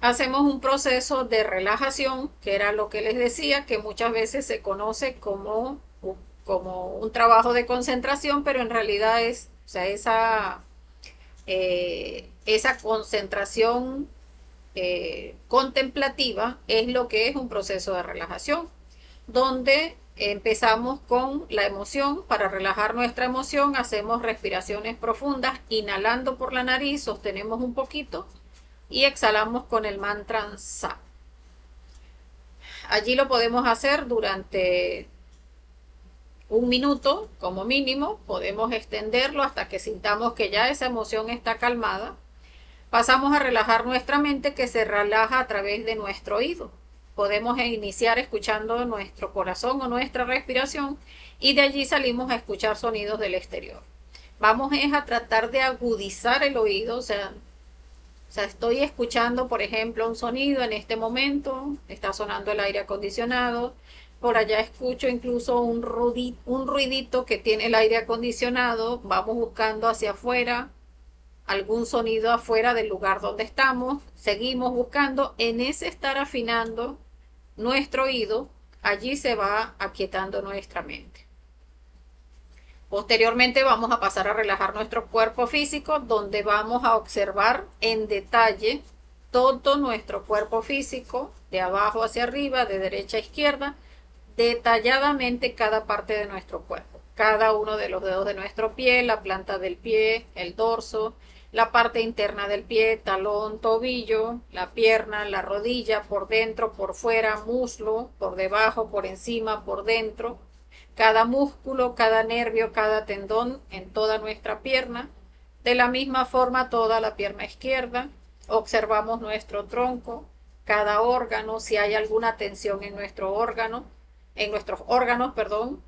Hacemos un proceso de relajación, que era lo que les decía, que muchas veces se conoce como un trabajo de concentración, pero en realidad es, o sea, esa concentración contemplativa es lo que es un proceso de relajación, donde empezamos con la emoción. Para relajar nuestra emoción hacemos respiraciones profundas, inhalando por la nariz, sostenemos un poquito y exhalamos con el mantra Sa. Allí lo podemos hacer durante un minuto como mínimo, podemos extenderlo hasta que sintamos que ya esa emoción está calmada. Pasamos a relajar nuestra mente, que se relaja a través de nuestro oído. Podemos iniciar escuchando nuestro corazón o nuestra respiración y de allí salimos a escuchar sonidos del exterior. Vamos a tratar de agudizar el oído, o sea, estoy escuchando, por ejemplo, un sonido en este momento, está sonando el aire acondicionado, por allá escucho incluso un ruidito que tiene el aire acondicionado, vamos buscando hacia afuera, algún sonido afuera del lugar donde estamos, seguimos buscando, en ese estar afinando nuestro oído, allí se va aquietando nuestra mente. Posteriormente vamos a pasar a relajar nuestro cuerpo físico, donde vamos a observar en detalle todo nuestro cuerpo físico, de abajo hacia arriba, de derecha a izquierda, detalladamente cada parte de nuestro cuerpo. Cada uno de los dedos de nuestro pie, la planta del pie, el dorso, la parte interna del pie, talón, tobillo, la pierna, la rodilla, por dentro, por fuera, muslo, por debajo, por encima, por dentro, cada músculo, cada nervio, cada tendón en toda nuestra pierna. De la misma forma toda la pierna izquierda. Observamos nuestro tronco, cada órgano, si hay alguna tensión en nuestro órgano, en nuestros órganos, perdón,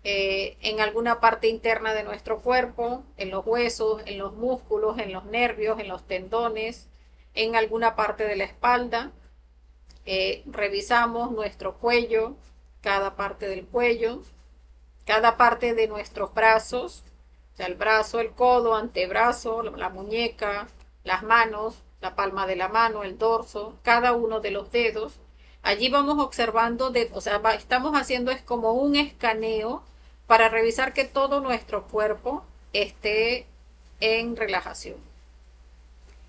en alguna parte interna de nuestro cuerpo, en los huesos, en los músculos, en los nervios, en los tendones, en alguna parte de la espalda. Revisamos nuestro cuello, cada parte del cuello, cada parte de nuestros brazos, o sea, el brazo, el codo, antebrazo, la muñeca, las manos, la palma de la mano, el dorso, cada uno de los dedos. Allí vamos observando, o sea, estamos haciendo es como un escaneo para revisar que todo nuestro cuerpo esté en relajación.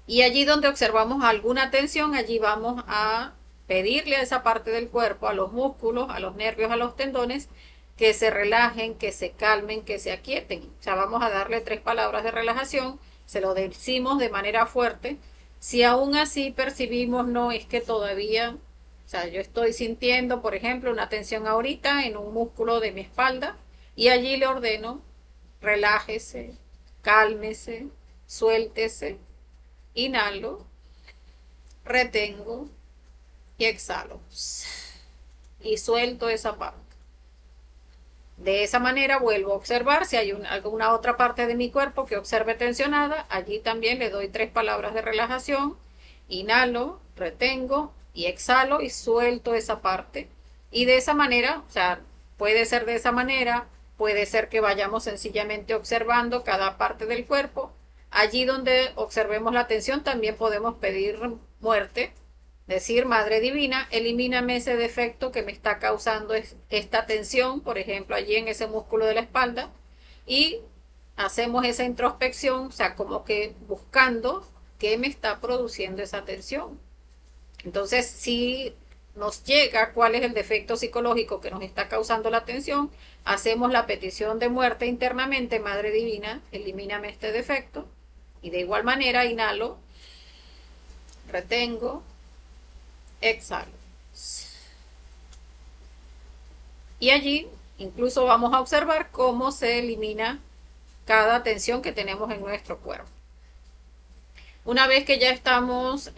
Y allí donde observamos alguna tensión, allí vamos a pedirle a esa parte del cuerpo, a los músculos, a los nervios, a los tendones, que se relajen, que se calmen, que se aquieten. O sea, vamos a darle 3 palabras de relajación, se lo decimos de manera fuerte. Si aún así percibimos, no, es que todavía, o sea, yo estoy sintiendo, por ejemplo, una tensión ahorita en un músculo de mi espalda y allí le ordeno, relájese, cálmese, suéltese, inhalo, retengo y exhalo. Y suelto esa parte. De esa manera vuelvo a observar si hay alguna otra parte de mi cuerpo que observe tensionada. Allí también le doy 3 palabras de relajación. Inhalo, retengo y exhalo y suelto esa parte. Y de esa manera, o sea, puede ser de esa manera, puede ser que vayamos sencillamente observando cada parte del cuerpo. Allí donde observemos la tensión también podemos pedir muerte. Decir, Madre Divina, elimíname ese defecto que me está causando esta tensión, por ejemplo, allí en ese músculo de la espalda, y hacemos esa introspección, o sea, como que buscando qué me está produciendo esa tensión. Entonces, si nos llega cuál es el defecto psicológico que nos está causando la tensión, hacemos la petición de muerte internamente, Madre Divina, elimíname este defecto, y de igual manera inhalo, retengo, exhalo. Y allí incluso vamos a observar cómo se elimina cada tensión que tenemos en nuestro cuerpo. Una vez que ya estamos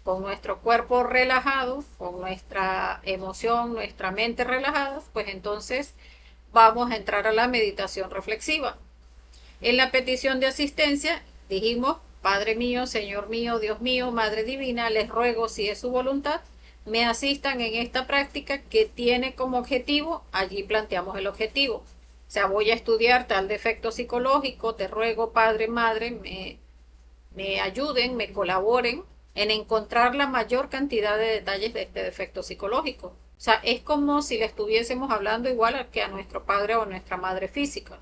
con nuestro cuerpo relajado, con nuestra emoción, nuestra mente relajada, pues entonces vamos a entrar a la meditación reflexiva. En la petición de asistencia dijimos, Padre mío, Señor mío, Dios mío, Madre Divina, les ruego, si es su voluntad, me asistan en esta práctica que tiene como objetivo, allí planteamos el objetivo. O sea, voy a estudiar tal defecto psicológico, te ruego, Padre, Madre, me ayuden, me colaboren en encontrar la mayor cantidad de detalles de este defecto psicológico. O sea, es como si le estuviésemos hablando igual que a nuestro padre o a nuestra madre física.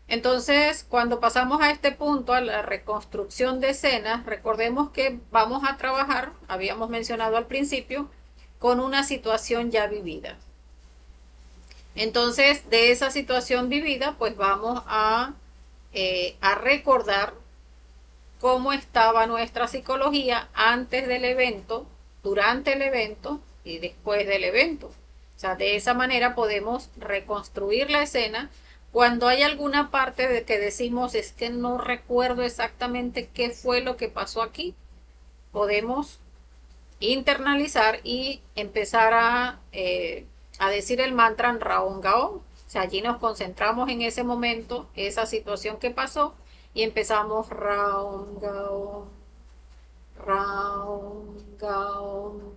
Entonces, cuando pasamos a este punto, a la reconstrucción de escenas, recordemos que vamos a trabajar, habíamos mencionado al principio, con una situación ya vivida. Entonces, de esa situación vivida, pues vamos a recordar cómo estaba nuestra psicología antes del evento, durante el evento y después del evento. O sea, de esa manera podemos reconstruir la escena. Cuando hay alguna parte de que decimos es que no recuerdo exactamente qué fue lo que pasó aquí, podemos internalizar y empezar a decir el mantra Raon Gaon. O sea, allí nos concentramos en ese momento, esa situación que pasó, y empezamos Raon Gaon, Raon Gaon.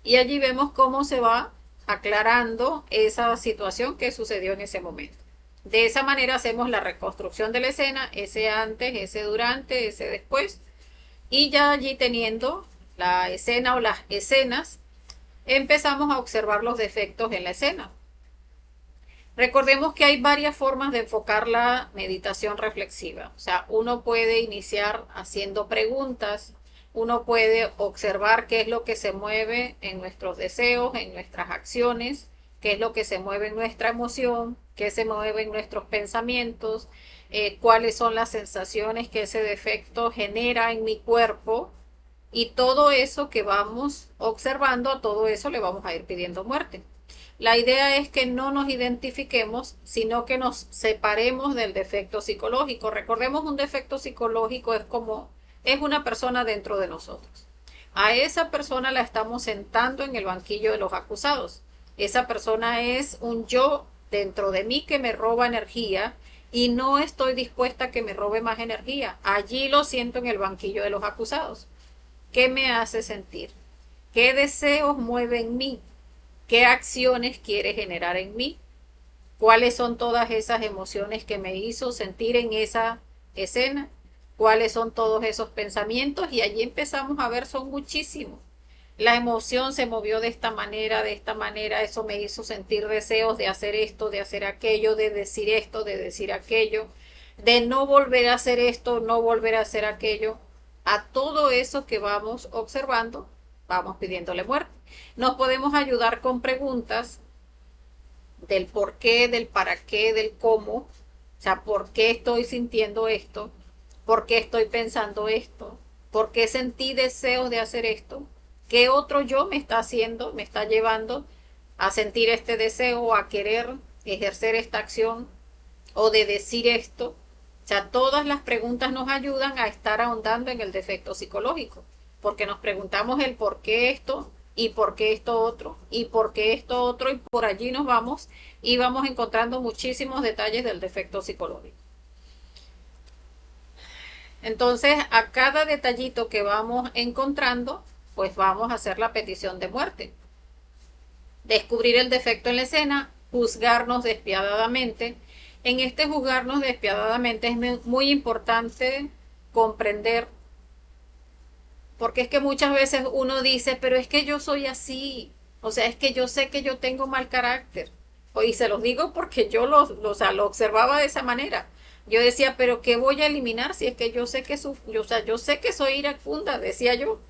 Y allí vemos cómo se va aclarando esa situación que sucedió en ese momento. De esa manera hacemos la reconstrucción de la escena, ese antes, ese durante, ese después, y ya allí teniendo la escena o las escenas, empezamos a observar los defectos en la escena. Recordemos que hay varias formas de enfocar la meditación reflexiva. O sea, uno puede iniciar haciendo preguntas, uno puede observar qué es lo que se mueve en nuestros deseos, en nuestras acciones, qué es lo que se mueve en nuestra emoción, qué se mueve en nuestros pensamientos, cuáles son las sensaciones que ese defecto genera en mi cuerpo, y todo eso que vamos observando, a todo eso le vamos a ir pidiendo muerte. La idea es que no nos identifiquemos, sino que nos separemos del defecto psicológico. Recordemos, un defecto psicológico es una persona dentro de nosotros. A esa persona la estamos sentando en el banquillo de los acusados. Esa persona es un yo dentro de mí que me roba energía y no estoy dispuesta a que me robe más energía. Allí lo siento en el banquillo de los acusados. ¿Qué me hace sentir? ¿Qué deseos mueve en mí? ¿Qué acciones quiere generar en mí? ¿Cuáles son todas esas emociones que me hizo sentir en esa escena? ¿Cuáles son todos esos pensamientos? Y allí empezamos a ver, son muchísimos. La emoción se movió de esta manera, eso me hizo sentir deseos de hacer esto, de hacer aquello, de decir esto, de decir aquello, de no volver a hacer esto, no volver a hacer aquello. A todo eso que vamos observando, vamos pidiéndole muerte. Nos podemos ayudar con preguntas del por qué, del para qué, del cómo. O sea, ¿por qué estoy sintiendo esto? ¿Por qué estoy pensando esto? ¿Por qué sentí deseos de hacer esto? ¿Qué otro yo me está haciendo, me está llevando a sentir este deseo o a querer ejercer esta acción o de decir esto? O sea, todas las preguntas nos ayudan a estar ahondando en el defecto psicológico, porque nos preguntamos el por qué esto y por qué esto otro y por qué esto otro, y por allí nos vamos y vamos encontrando muchísimos detalles del defecto psicológico. Entonces, a cada detallito que vamos encontrando, pues vamos a hacer la petición de muerte. Descubrir el defecto en la escena, juzgarnos despiadadamente. En este juzgarnos despiadadamente es muy importante comprender, porque es que muchas veces uno dice, pero es que yo soy así, o sea, es que yo sé que yo tengo mal carácter. Y se los digo porque yo o sea, lo observaba de esa manera. Yo decía, pero ¿qué voy a eliminar si es que yo sé que o sea, yo sé que soy iracunda, decía yo.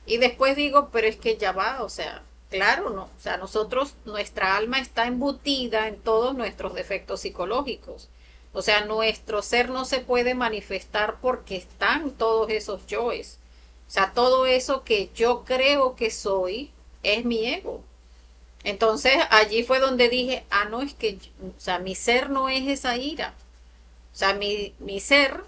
Y después digo, pero es que ya va, o sea, claro, no, o sea, nosotros, nuestra alma está embutida en todos nuestros defectos psicológicos. O sea, nuestro ser no se puede manifestar porque están todos esos yoes. O sea, todo eso que yo creo que soy es mi ego. Entonces allí fue donde dije, ah, no, es que, o sea, mi ser no es esa ira. O sea, mi ser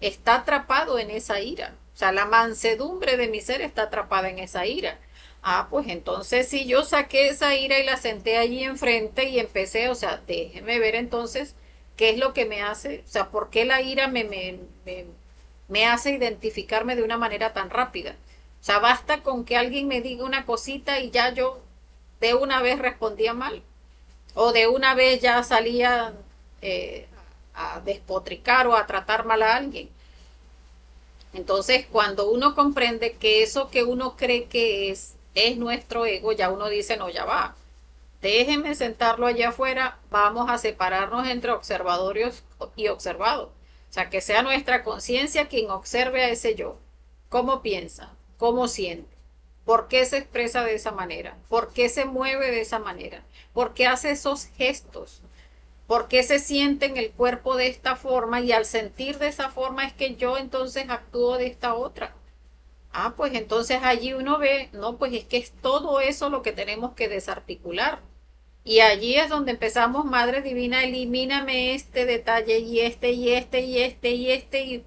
está atrapado en esa ira. O sea, la mansedumbre de mi ser está atrapada en esa ira. Ah, pues entonces si yo saqué esa ira y la senté allí enfrente y empecé, o sea, déjeme ver entonces qué es lo que me hace, o sea, por qué la ira me hace identificarme de una manera tan rápida. O sea, basta con que alguien me diga una cosita y ya yo de una vez respondía mal. O de una vez ya salía eh, a despotricar o a tratar mal a alguien. Entonces, cuando uno comprende que eso que uno cree que es nuestro ego, ya uno dice, no, ya va. Déjenme sentarlo allá afuera, vamos a separarnos entre observadores y observados. O sea, que sea nuestra conciencia quien observe a ese yo. ¿Cómo piensa? ¿Cómo siente? ¿Por qué se expresa de esa manera? ¿Por qué se mueve de esa manera? ¿Por qué hace esos gestos? ¿Por qué se siente en el cuerpo de esta forma? Y al sentir de esa forma es que yo entonces actúo de esta otra. Ah, pues entonces allí uno ve, no, pues es que es todo eso lo que tenemos que desarticular. Y allí es donde empezamos, Madre Divina, elimíname este detalle y este y este y este y este.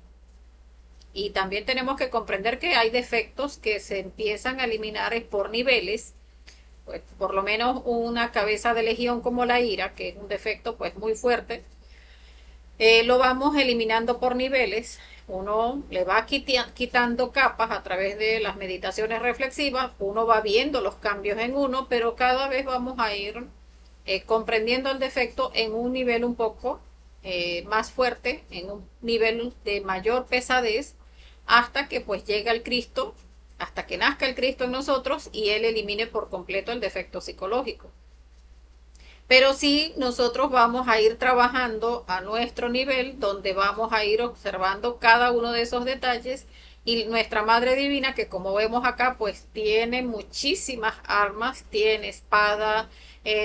Y también tenemos que comprender que hay defectos que se empiezan a eliminar por niveles, pues por lo menos una cabeza de legión como la ira, que es un defecto pues muy fuerte, lo vamos eliminando por niveles. Uno le va quitando capas a través de las meditaciones reflexivas, uno va viendo los cambios en uno, pero cada vez vamos a ir comprendiendo el defecto en un nivel un poco más fuerte, en un nivel de mayor pesadez, hasta que pues llega el Cristo, hasta que nazca el Cristo en nosotros y Él elimine por completo el defecto psicológico. Pero sí, nosotros vamos a ir trabajando a nuestro nivel, donde vamos a ir observando cada uno de esos detalles. Y nuestra Madre Divina, que como vemos acá, pues tiene muchísimas armas, tiene espada,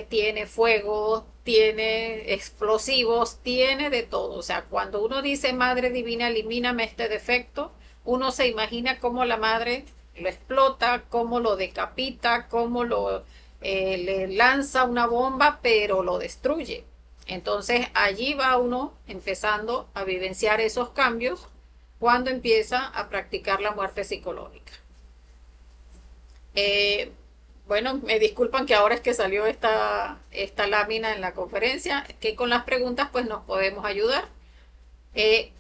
tiene fuego, tiene explosivos, tiene de todo. O sea, cuando uno dice Madre Divina, elimíname este defecto, uno se imagina cómo la Madre lo explota, cómo lo decapita, cómo lo le lanza una bomba, pero lo destruye. Entonces allí va uno empezando a vivenciar esos cambios cuando empieza a practicar la muerte psicológica. Eh, bueno, me disculpan que ahora es que salió esta lámina en la conferencia, que con las preguntas pues nos podemos ayudar.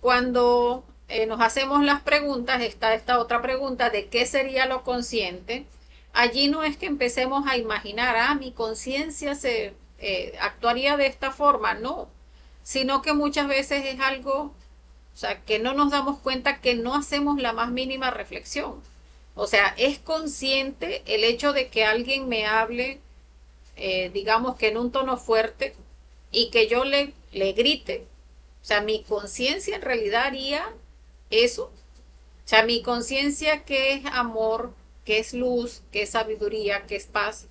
Cuando nos hacemos las preguntas, está esta otra pregunta de qué sería lo consciente. Allí no es que empecemos a imaginar, mi conciencia se actuaría de esta forma, no, sino que muchas veces es algo, o sea, que no nos damos cuenta que no hacemos la más mínima reflexión. O sea, es consciente el hecho de que alguien me hable, digamos que en un tono fuerte, y que yo le grite. O sea, mi conciencia en realidad haría eso. O sea, mi conciencia que es amor, que es luz, que es sabiduría, que es paz,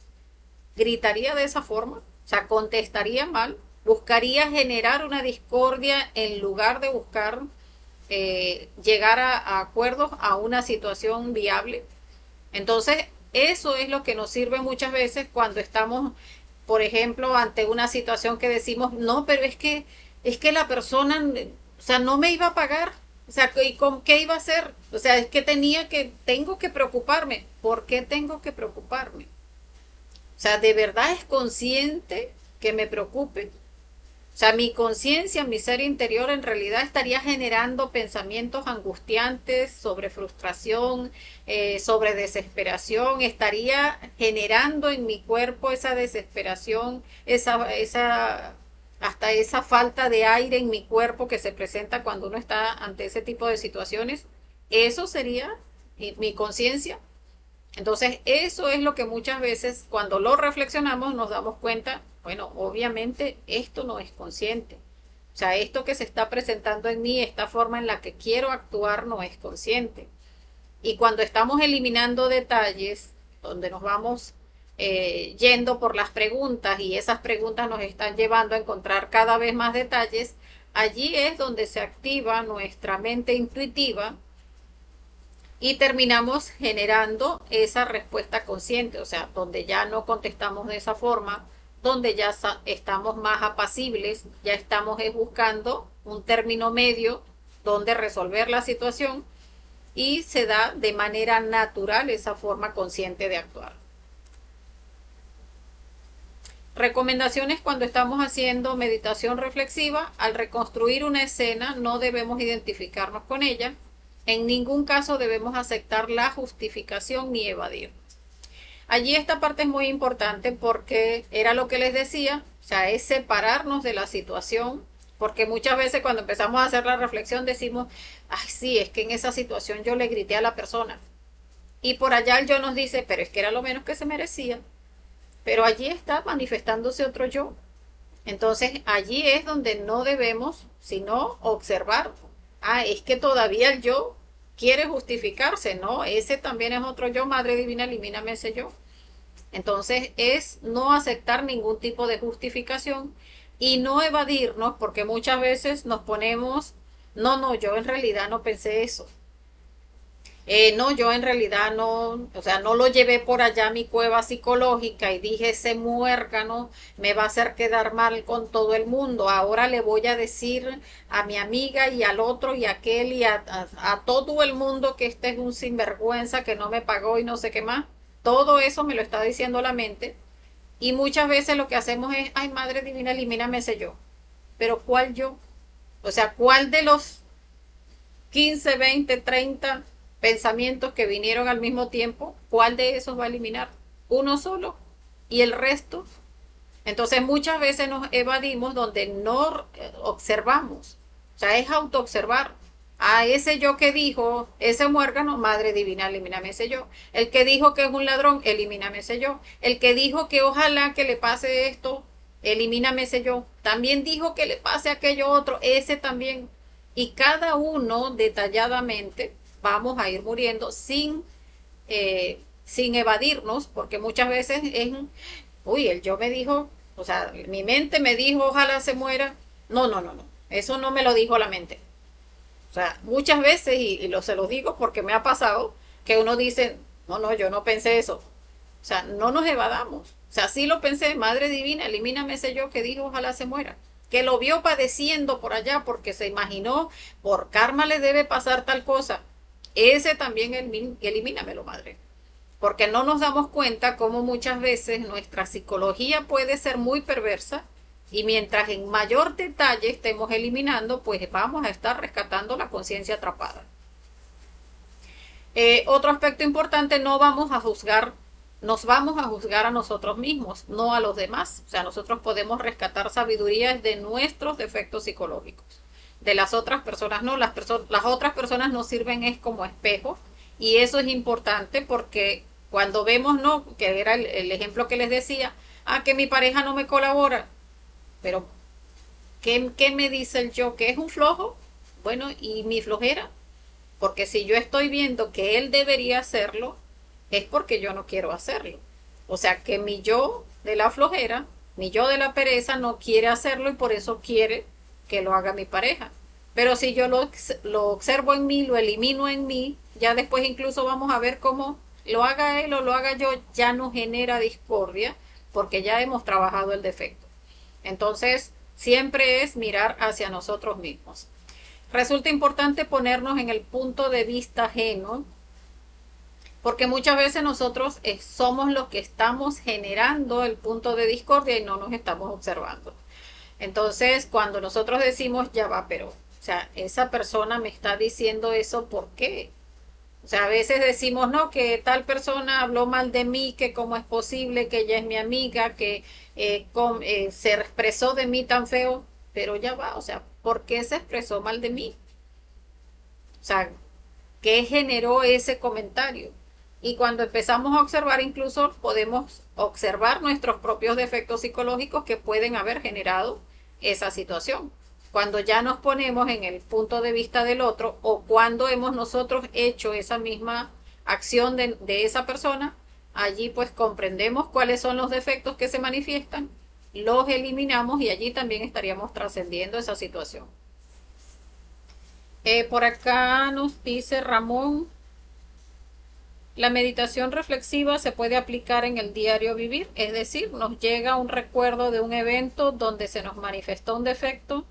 gritaría de esa forma. O sea, contestaría mal, buscaría generar una discordia en lugar de buscar llegar a acuerdos, a una situación viable. Entonces, eso es lo que nos sirve muchas veces cuando estamos, por ejemplo, ante una situación que decimos, no, pero es que la persona, o sea, no me iba a pagar. O sea, ¿y con qué iba a hacer? O sea, es que tengo que preocuparme. ¿Por qué tengo que preocuparme? O sea, ¿de verdad es consciente que me preocupe? O sea, mi conciencia, mi ser interior en realidad estaría generando pensamientos angustiantes sobre frustración, sobre desesperación, estaría generando en mi cuerpo esa desesperación, hasta esa falta de aire en mi cuerpo que se presenta cuando uno está ante ese tipo de situaciones. Eso sería mi conciencia. Entonces, eso es lo que muchas veces cuando lo reflexionamos nos damos cuenta, bueno, obviamente esto no es consciente. O sea, esto que se está presentando en mí, esta forma en la que quiero actuar no es consciente. Y cuando estamos eliminando detalles, donde nos vamos yendo por las preguntas y esas preguntas nos están llevando a encontrar cada vez más detalles, allí es donde se activa nuestra mente intuitiva y terminamos generando esa respuesta consciente, o sea, donde ya no contestamos de esa forma, donde ya estamos más apacibles, ya estamos buscando un término medio donde resolver la situación y se da de manera natural esa forma consciente de actuar. Recomendaciones cuando estamos haciendo meditación reflexiva: al reconstruir una escena no debemos identificarnos con ella, en ningún caso debemos aceptar la justificación ni evadir. Allí esta parte es muy importante porque era lo que les decía, o sea, es separarnos de la situación, porque muchas veces cuando empezamos a hacer la reflexión decimos, ay, sí, es que en esa situación yo le grité a la persona. Y por allá el yo nos dice, pero es que era lo menos que se merecía. Pero allí está manifestándose otro yo. Entonces allí es donde no debemos sino observar, es que todavía el yo quiere justificarse, ¿no? Ese también es otro yo, Madre Divina, elimíname ese yo. Entonces es no aceptar ningún tipo de justificación y no evadirnos, porque muchas veces nos ponemos, no, yo en realidad no pensé eso. No, yo en realidad no, o sea, no lo llevé por allá a mi cueva psicológica y dije, ese muérgano me va a hacer quedar mal con todo el mundo. Ahora le voy a decir a mi amiga y al otro y a aquel y a todo el mundo que este es un sinvergüenza que no me pagó y no sé qué más. Todo eso me lo está diciendo la mente. Y muchas veces lo que hacemos es, ay, Madre Divina, elimíname ese yo. Pero ¿cuál yo? O sea, ¿cuál de los 15, 20, 30 pensamientos que vinieron al mismo tiempo, cuál de esos va a eliminar? Uno solo y el resto. Entonces muchas veces nos evadimos donde no observamos. O sea, es autoobservar. A ese yo que dijo, ese muérgano, Madre Divina, elimíname ese yo. El que dijo que es un ladrón, elimíname ese yo. El que dijo que ojalá que le pase esto, elimíname ese yo. También dijo que le pase aquello otro, ese también. Y cada uno detalladamente vamos a ir muriendo sin evadirnos, porque muchas veces es, uy, el yo me dijo, o sea, mi mente me dijo, ojalá se muera. No, no, no, no. Eso no me lo dijo la mente. O sea, muchas veces, se lo digo porque me ha pasado, que uno dice, no, no, yo no pensé eso. O sea, no nos evadamos. O sea, sí lo pensé, Madre Divina, elimíname ese yo que dijo, ojalá se muera. Que lo vio padeciendo por allá porque se imaginó, por karma le debe pasar tal cosa. Ese también elimínamelo, Madre, porque no nos damos cuenta cómo muchas veces nuestra psicología puede ser muy perversa y mientras en mayor detalle estemos eliminando, pues vamos a estar rescatando la conciencia atrapada. Otro aspecto importante, no vamos a juzgar, nos vamos a juzgar a nosotros mismos, no a los demás. O sea, nosotros podemos rescatar sabiduría de nuestros defectos psicológicos. De las otras personas no, las otras personas nos sirven es como espejo y eso es importante porque cuando vemos, no, que era el ejemplo que les decía, que mi pareja no me colabora, pero ¿qué me dice el yo? ¿Que es un flojo? Bueno, ¿y mi flojera? Porque si yo estoy viendo que él debería hacerlo, es porque yo no quiero hacerlo. O sea que mi yo de la flojera, mi yo de la pereza no quiere hacerlo y por eso quiere que lo haga mi pareja. Pero si yo lo observo en mí, lo elimino en mí, ya después incluso vamos a ver cómo lo haga él o lo haga yo, ya no genera discordia porque ya hemos trabajado el defecto. Entonces, siempre es mirar hacia nosotros mismos. Resulta importante ponernos en el punto de vista ajeno, porque muchas veces nosotros somos los que estamos generando el punto de discordia y no nos estamos observando. Entonces, cuando nosotros decimos, ya va, pero, o sea, esa persona me está diciendo eso, ¿por qué? O sea, a veces decimos, no, que tal persona habló mal de mí, que cómo es posible, que ella es mi amiga, que se expresó de mí tan feo, pero ya va, o sea, ¿por qué se expresó mal de mí? O sea, ¿qué generó ese comentario? Y cuando empezamos a observar, incluso podemos observar nuestros propios defectos psicológicos que pueden haber generado esa situación. Cuando ya nos ponemos en el punto de vista del otro o cuando hemos nosotros hecho esa misma acción de esa persona, allí pues comprendemos cuáles son los defectos que se manifiestan, los eliminamos y allí también estaríamos trascendiendo esa situación. Por acá nos dice Ramón, la meditación reflexiva se puede aplicar en el diario vivir, es decir, nos llega un recuerdo de un evento donde se nos manifestó un defecto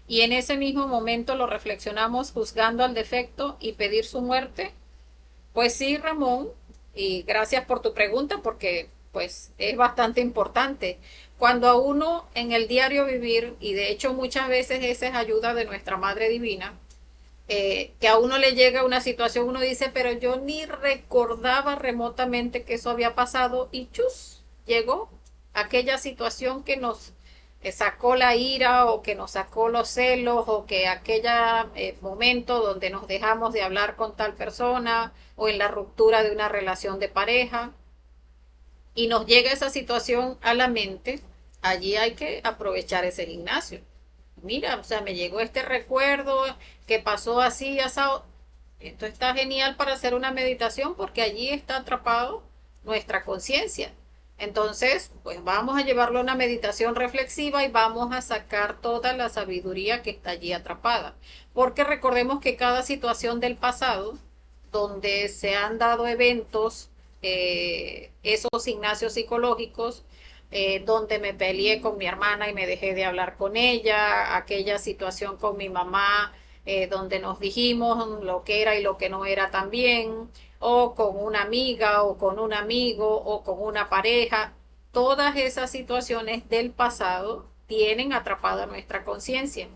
y en ese mismo momento lo reflexionamos juzgando al defecto y pedir su muerte. Pues sí, Ramón, y gracias por tu pregunta porque pues es bastante importante. Cuando a uno en el diario vivir, y de hecho muchas veces esa es ayuda de nuestra Madre Divina, que a uno le llega una situación, uno dice, pero yo ni recordaba remotamente que eso había pasado y chus, llegó aquella situación que nos sacó la ira o que nos sacó los celos o que aquel momento donde nos dejamos de hablar con tal persona o en la ruptura de una relación de pareja y nos llega esa situación a la mente, allí hay que aprovechar ese gimnasio. Mira, o sea, me llegó este recuerdo que pasó así, asado. Esto está genial para hacer una meditación porque allí está atrapado nuestra conciencia. Entonces, pues vamos a llevarlo a una meditación reflexiva y vamos a sacar toda la sabiduría que está allí atrapada. Porque recordemos que cada situación del pasado donde se han dado eventos, esos gimnasios psicológicos, donde me peleé con mi hermana y me dejé de hablar con ella, aquella situación con mi mamá, donde nos dijimos lo que era y lo que no era también, o con una amiga, o con un amigo, o con una pareja. Todas esas situaciones del pasado tienen atrapada nuestra conciencia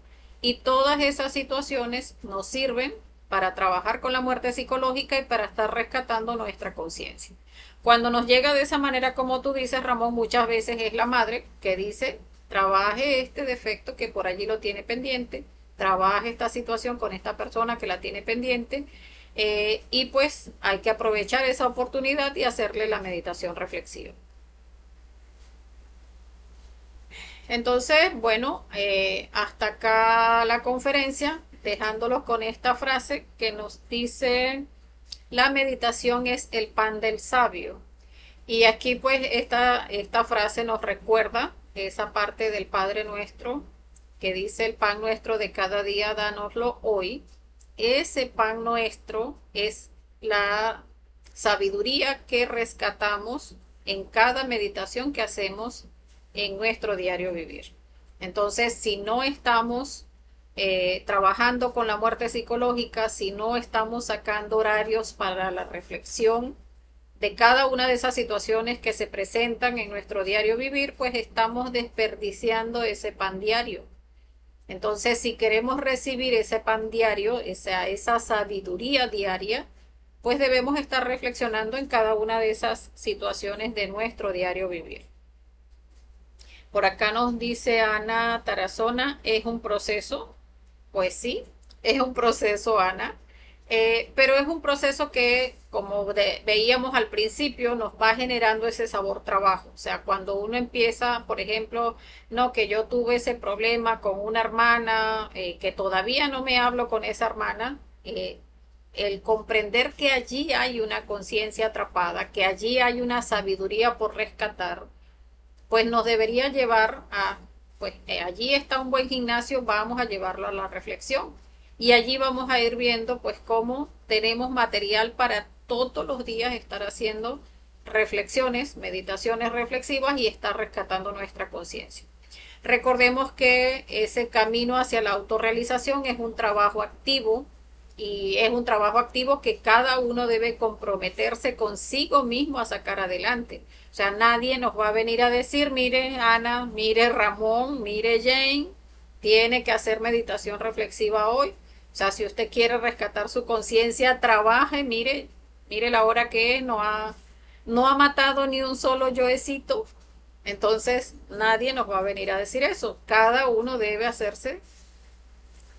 y todas esas situaciones nos sirven para trabajar con la muerte psicológica y para estar rescatando nuestra conciencia. Cuando nos llega de esa manera, como tú dices, Ramón, muchas veces es la madre que dice, trabaje este defecto que por allí lo tiene pendiente, trabaje esta situación con esta persona que la tiene pendiente, y pues hay que aprovechar esa oportunidad y hacerle la meditación reflexiva. Entonces, bueno, hasta acá la conferencia, dejándolos con esta frase que nos dice, la meditación es el pan del sabio. Y aquí pues esta frase nos recuerda esa parte del Padre Nuestro que dice el pan nuestro de cada día, dánoslo hoy. Ese pan nuestro es la sabiduría que rescatamos en cada meditación que hacemos en nuestro diario vivir. Entonces, si no estamos trabajando con la muerte psicológica, si no estamos sacando horarios para la reflexión de cada una de esas situaciones que se presentan en nuestro diario vivir, pues estamos desperdiciando ese pan diario. Entonces, si queremos recibir ese pan diario, esa sabiduría diaria, pues debemos estar reflexionando en cada una de esas situaciones de nuestro diario vivir. Por acá nos dice Ana Tarazona, es un proceso. Pues sí, es un proceso, Ana, pero es un proceso que, como veíamos al principio, nos va generando ese sabor trabajo. O sea, cuando uno empieza, por ejemplo, no, que yo tuve ese problema con una hermana, que todavía no me hablo con esa hermana, el comprender que allí hay una conciencia atrapada, que allí hay una sabiduría por rescatar, pues nos debería llevar a, pues allí está un buen gimnasio, vamos a llevarlo a la reflexión. Y allí vamos a ir viendo pues cómo tenemos material para todos los días estar haciendo reflexiones, meditaciones reflexivas y estar rescatando nuestra conciencia. Recordemos que ese camino hacia la autorrealización es un trabajo activo y es un trabajo activo que cada uno debe comprometerse consigo mismo a sacar adelante. O sea, nadie nos va a venir a decir, mire Ana, mire Ramón, mire Jane, tiene que hacer meditación reflexiva hoy. O sea, si usted quiere rescatar su conciencia, trabaje, mire la hora que es, no ha matado ni un solo yoecito. Entonces, nadie nos va a venir a decir eso. Cada uno debe hacerse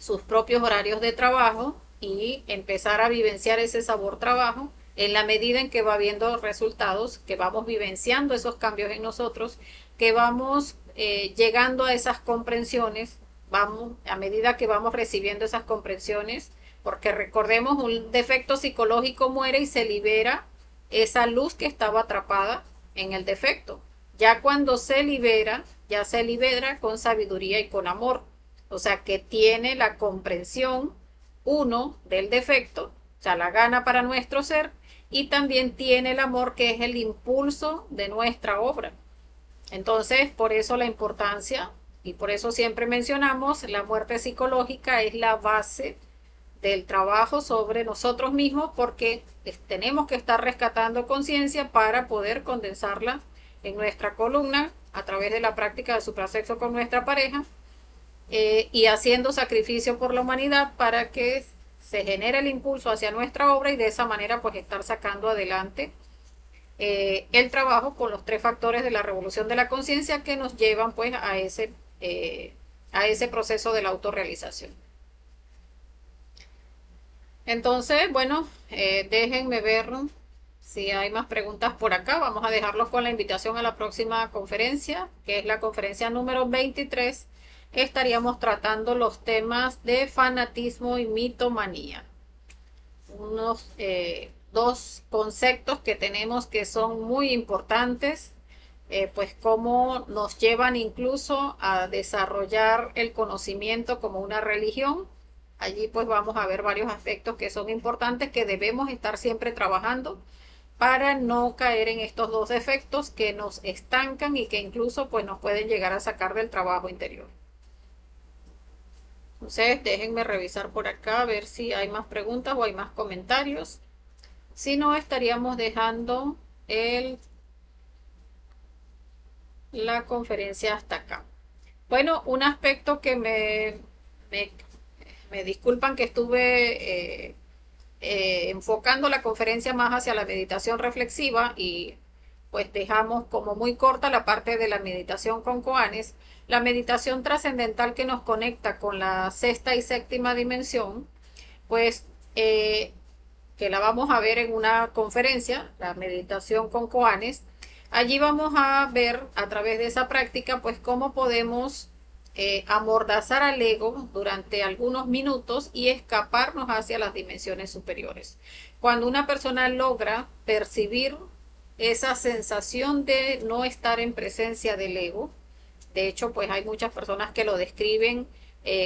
sus propios horarios de trabajo y empezar a vivenciar ese sabor trabajo en la medida en que va viendo resultados, que vamos vivenciando esos cambios en nosotros, que vamos llegando a esas comprensiones, vamos a medida que vamos recibiendo esas comprensiones, porque recordemos, un defecto psicológico muere y se libera esa luz que estaba atrapada en el defecto. Ya cuando se libera, ya se libera con sabiduría y con amor. O sea, que tiene la comprensión, uno, del defecto, o sea, la gana para nuestro ser, y también tiene el amor, que es el impulso de nuestra obra. Entonces, por eso la importancia, y por eso siempre mencionamos, la muerte psicológica es la base del trabajo sobre nosotros mismos, porque tenemos que estar rescatando conciencia para poder condensarla en nuestra columna a través de la práctica de suprasexo con nuestra pareja, y haciendo sacrificio por la humanidad para que se genere el impulso hacia nuestra obra y de esa manera pues estar sacando adelante el trabajo con los tres factores de la revolución de la conciencia que nos llevan pues a ese proceso de la autorrealización. Entonces, bueno, déjenme ver si hay más preguntas por acá. Vamos a dejarlos con la invitación a la próxima conferencia, que es la conferencia número 23. Estaríamos tratando los temas de fanatismo y mitomanía. Unos dos conceptos que tenemos que son muy importantes, pues cómo nos llevan incluso a desarrollar el conocimiento como una religión Allí pues vamos a ver varios aspectos que son importantes, que debemos estar siempre trabajando para no caer en estos dos efectos que nos estancan y que incluso pues nos pueden llegar a sacar del trabajo interior. Entonces déjenme revisar por acá a ver si hay más preguntas o hay más comentarios. Si no, estaríamos dejando la conferencia hasta acá. Bueno, un aspecto que me disculpan que estuve enfocando la conferencia más hacia la meditación reflexiva y pues dejamos como muy corta la parte de la meditación con koanes. La meditación trascendental que nos conecta con la sexta y séptima dimensión, pues que la vamos a ver en una conferencia, la meditación con koanes. Allí vamos a ver a través de esa práctica, pues cómo podemos amordazar al ego durante algunos minutos y escaparnos hacia las dimensiones superiores. Cuando una persona logra percibir esa sensación de no estar en presencia del ego, de hecho, pues hay muchas personas que lo describen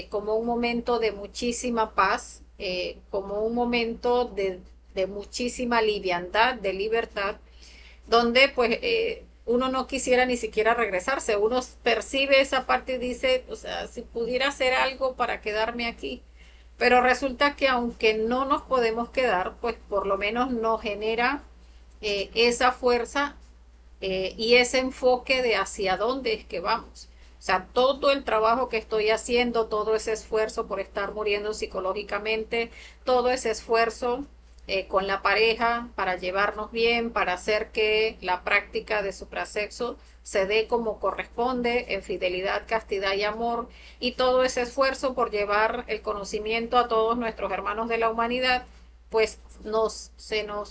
como un momento de muchísima paz, como un momento de muchísima liviandad, de libertad, donde pues uno no quisiera ni siquiera regresarse, uno percibe esa parte y dice, o sea, si pudiera hacer algo para quedarme aquí, pero resulta que aunque no nos podemos quedar, pues por lo menos nos genera esa fuerza y ese enfoque de hacia dónde es que vamos. O sea, todo el trabajo que estoy haciendo, todo ese esfuerzo por estar muriendo psicológicamente, todo ese esfuerzo con la pareja para llevarnos bien, para hacer que la práctica de suprasexo se dé como corresponde, en fidelidad, castidad y amor, y todo ese esfuerzo por llevar el conocimiento a todos nuestros hermanos de la humanidad, pues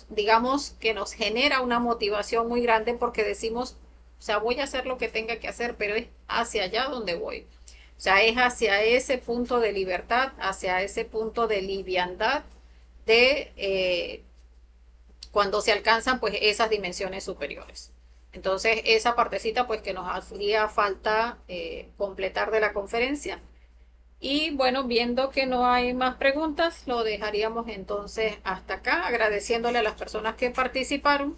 digamos que nos genera una motivación muy grande porque decimos, o sea, voy a hacer lo que tenga que hacer, pero es hacia allá donde voy. O sea, es hacia ese punto de libertad, hacia ese punto de liviandad, de cuando se alcanzan pues esas dimensiones superiores. Entonces, esa partecita pues que nos hacía falta completar de la conferencia. Y bueno, viendo que no hay más preguntas, lo dejaríamos entonces hasta acá, agradeciéndole a las personas que participaron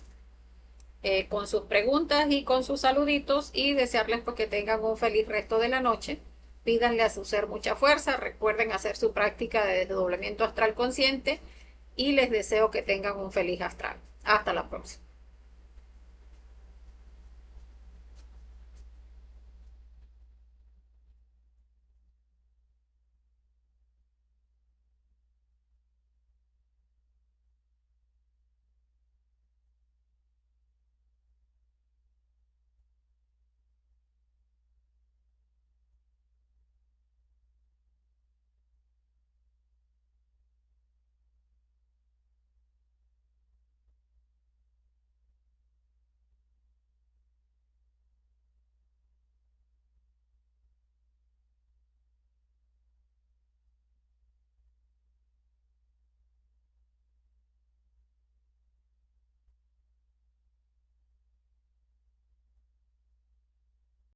con sus preguntas y con sus saluditos y desearles pues que tengan un feliz resto de la noche. Pídanle a su ser mucha fuerza, recuerden hacer su práctica de desdoblamiento astral consciente y les deseo que tengan un feliz astral. Hasta la próxima.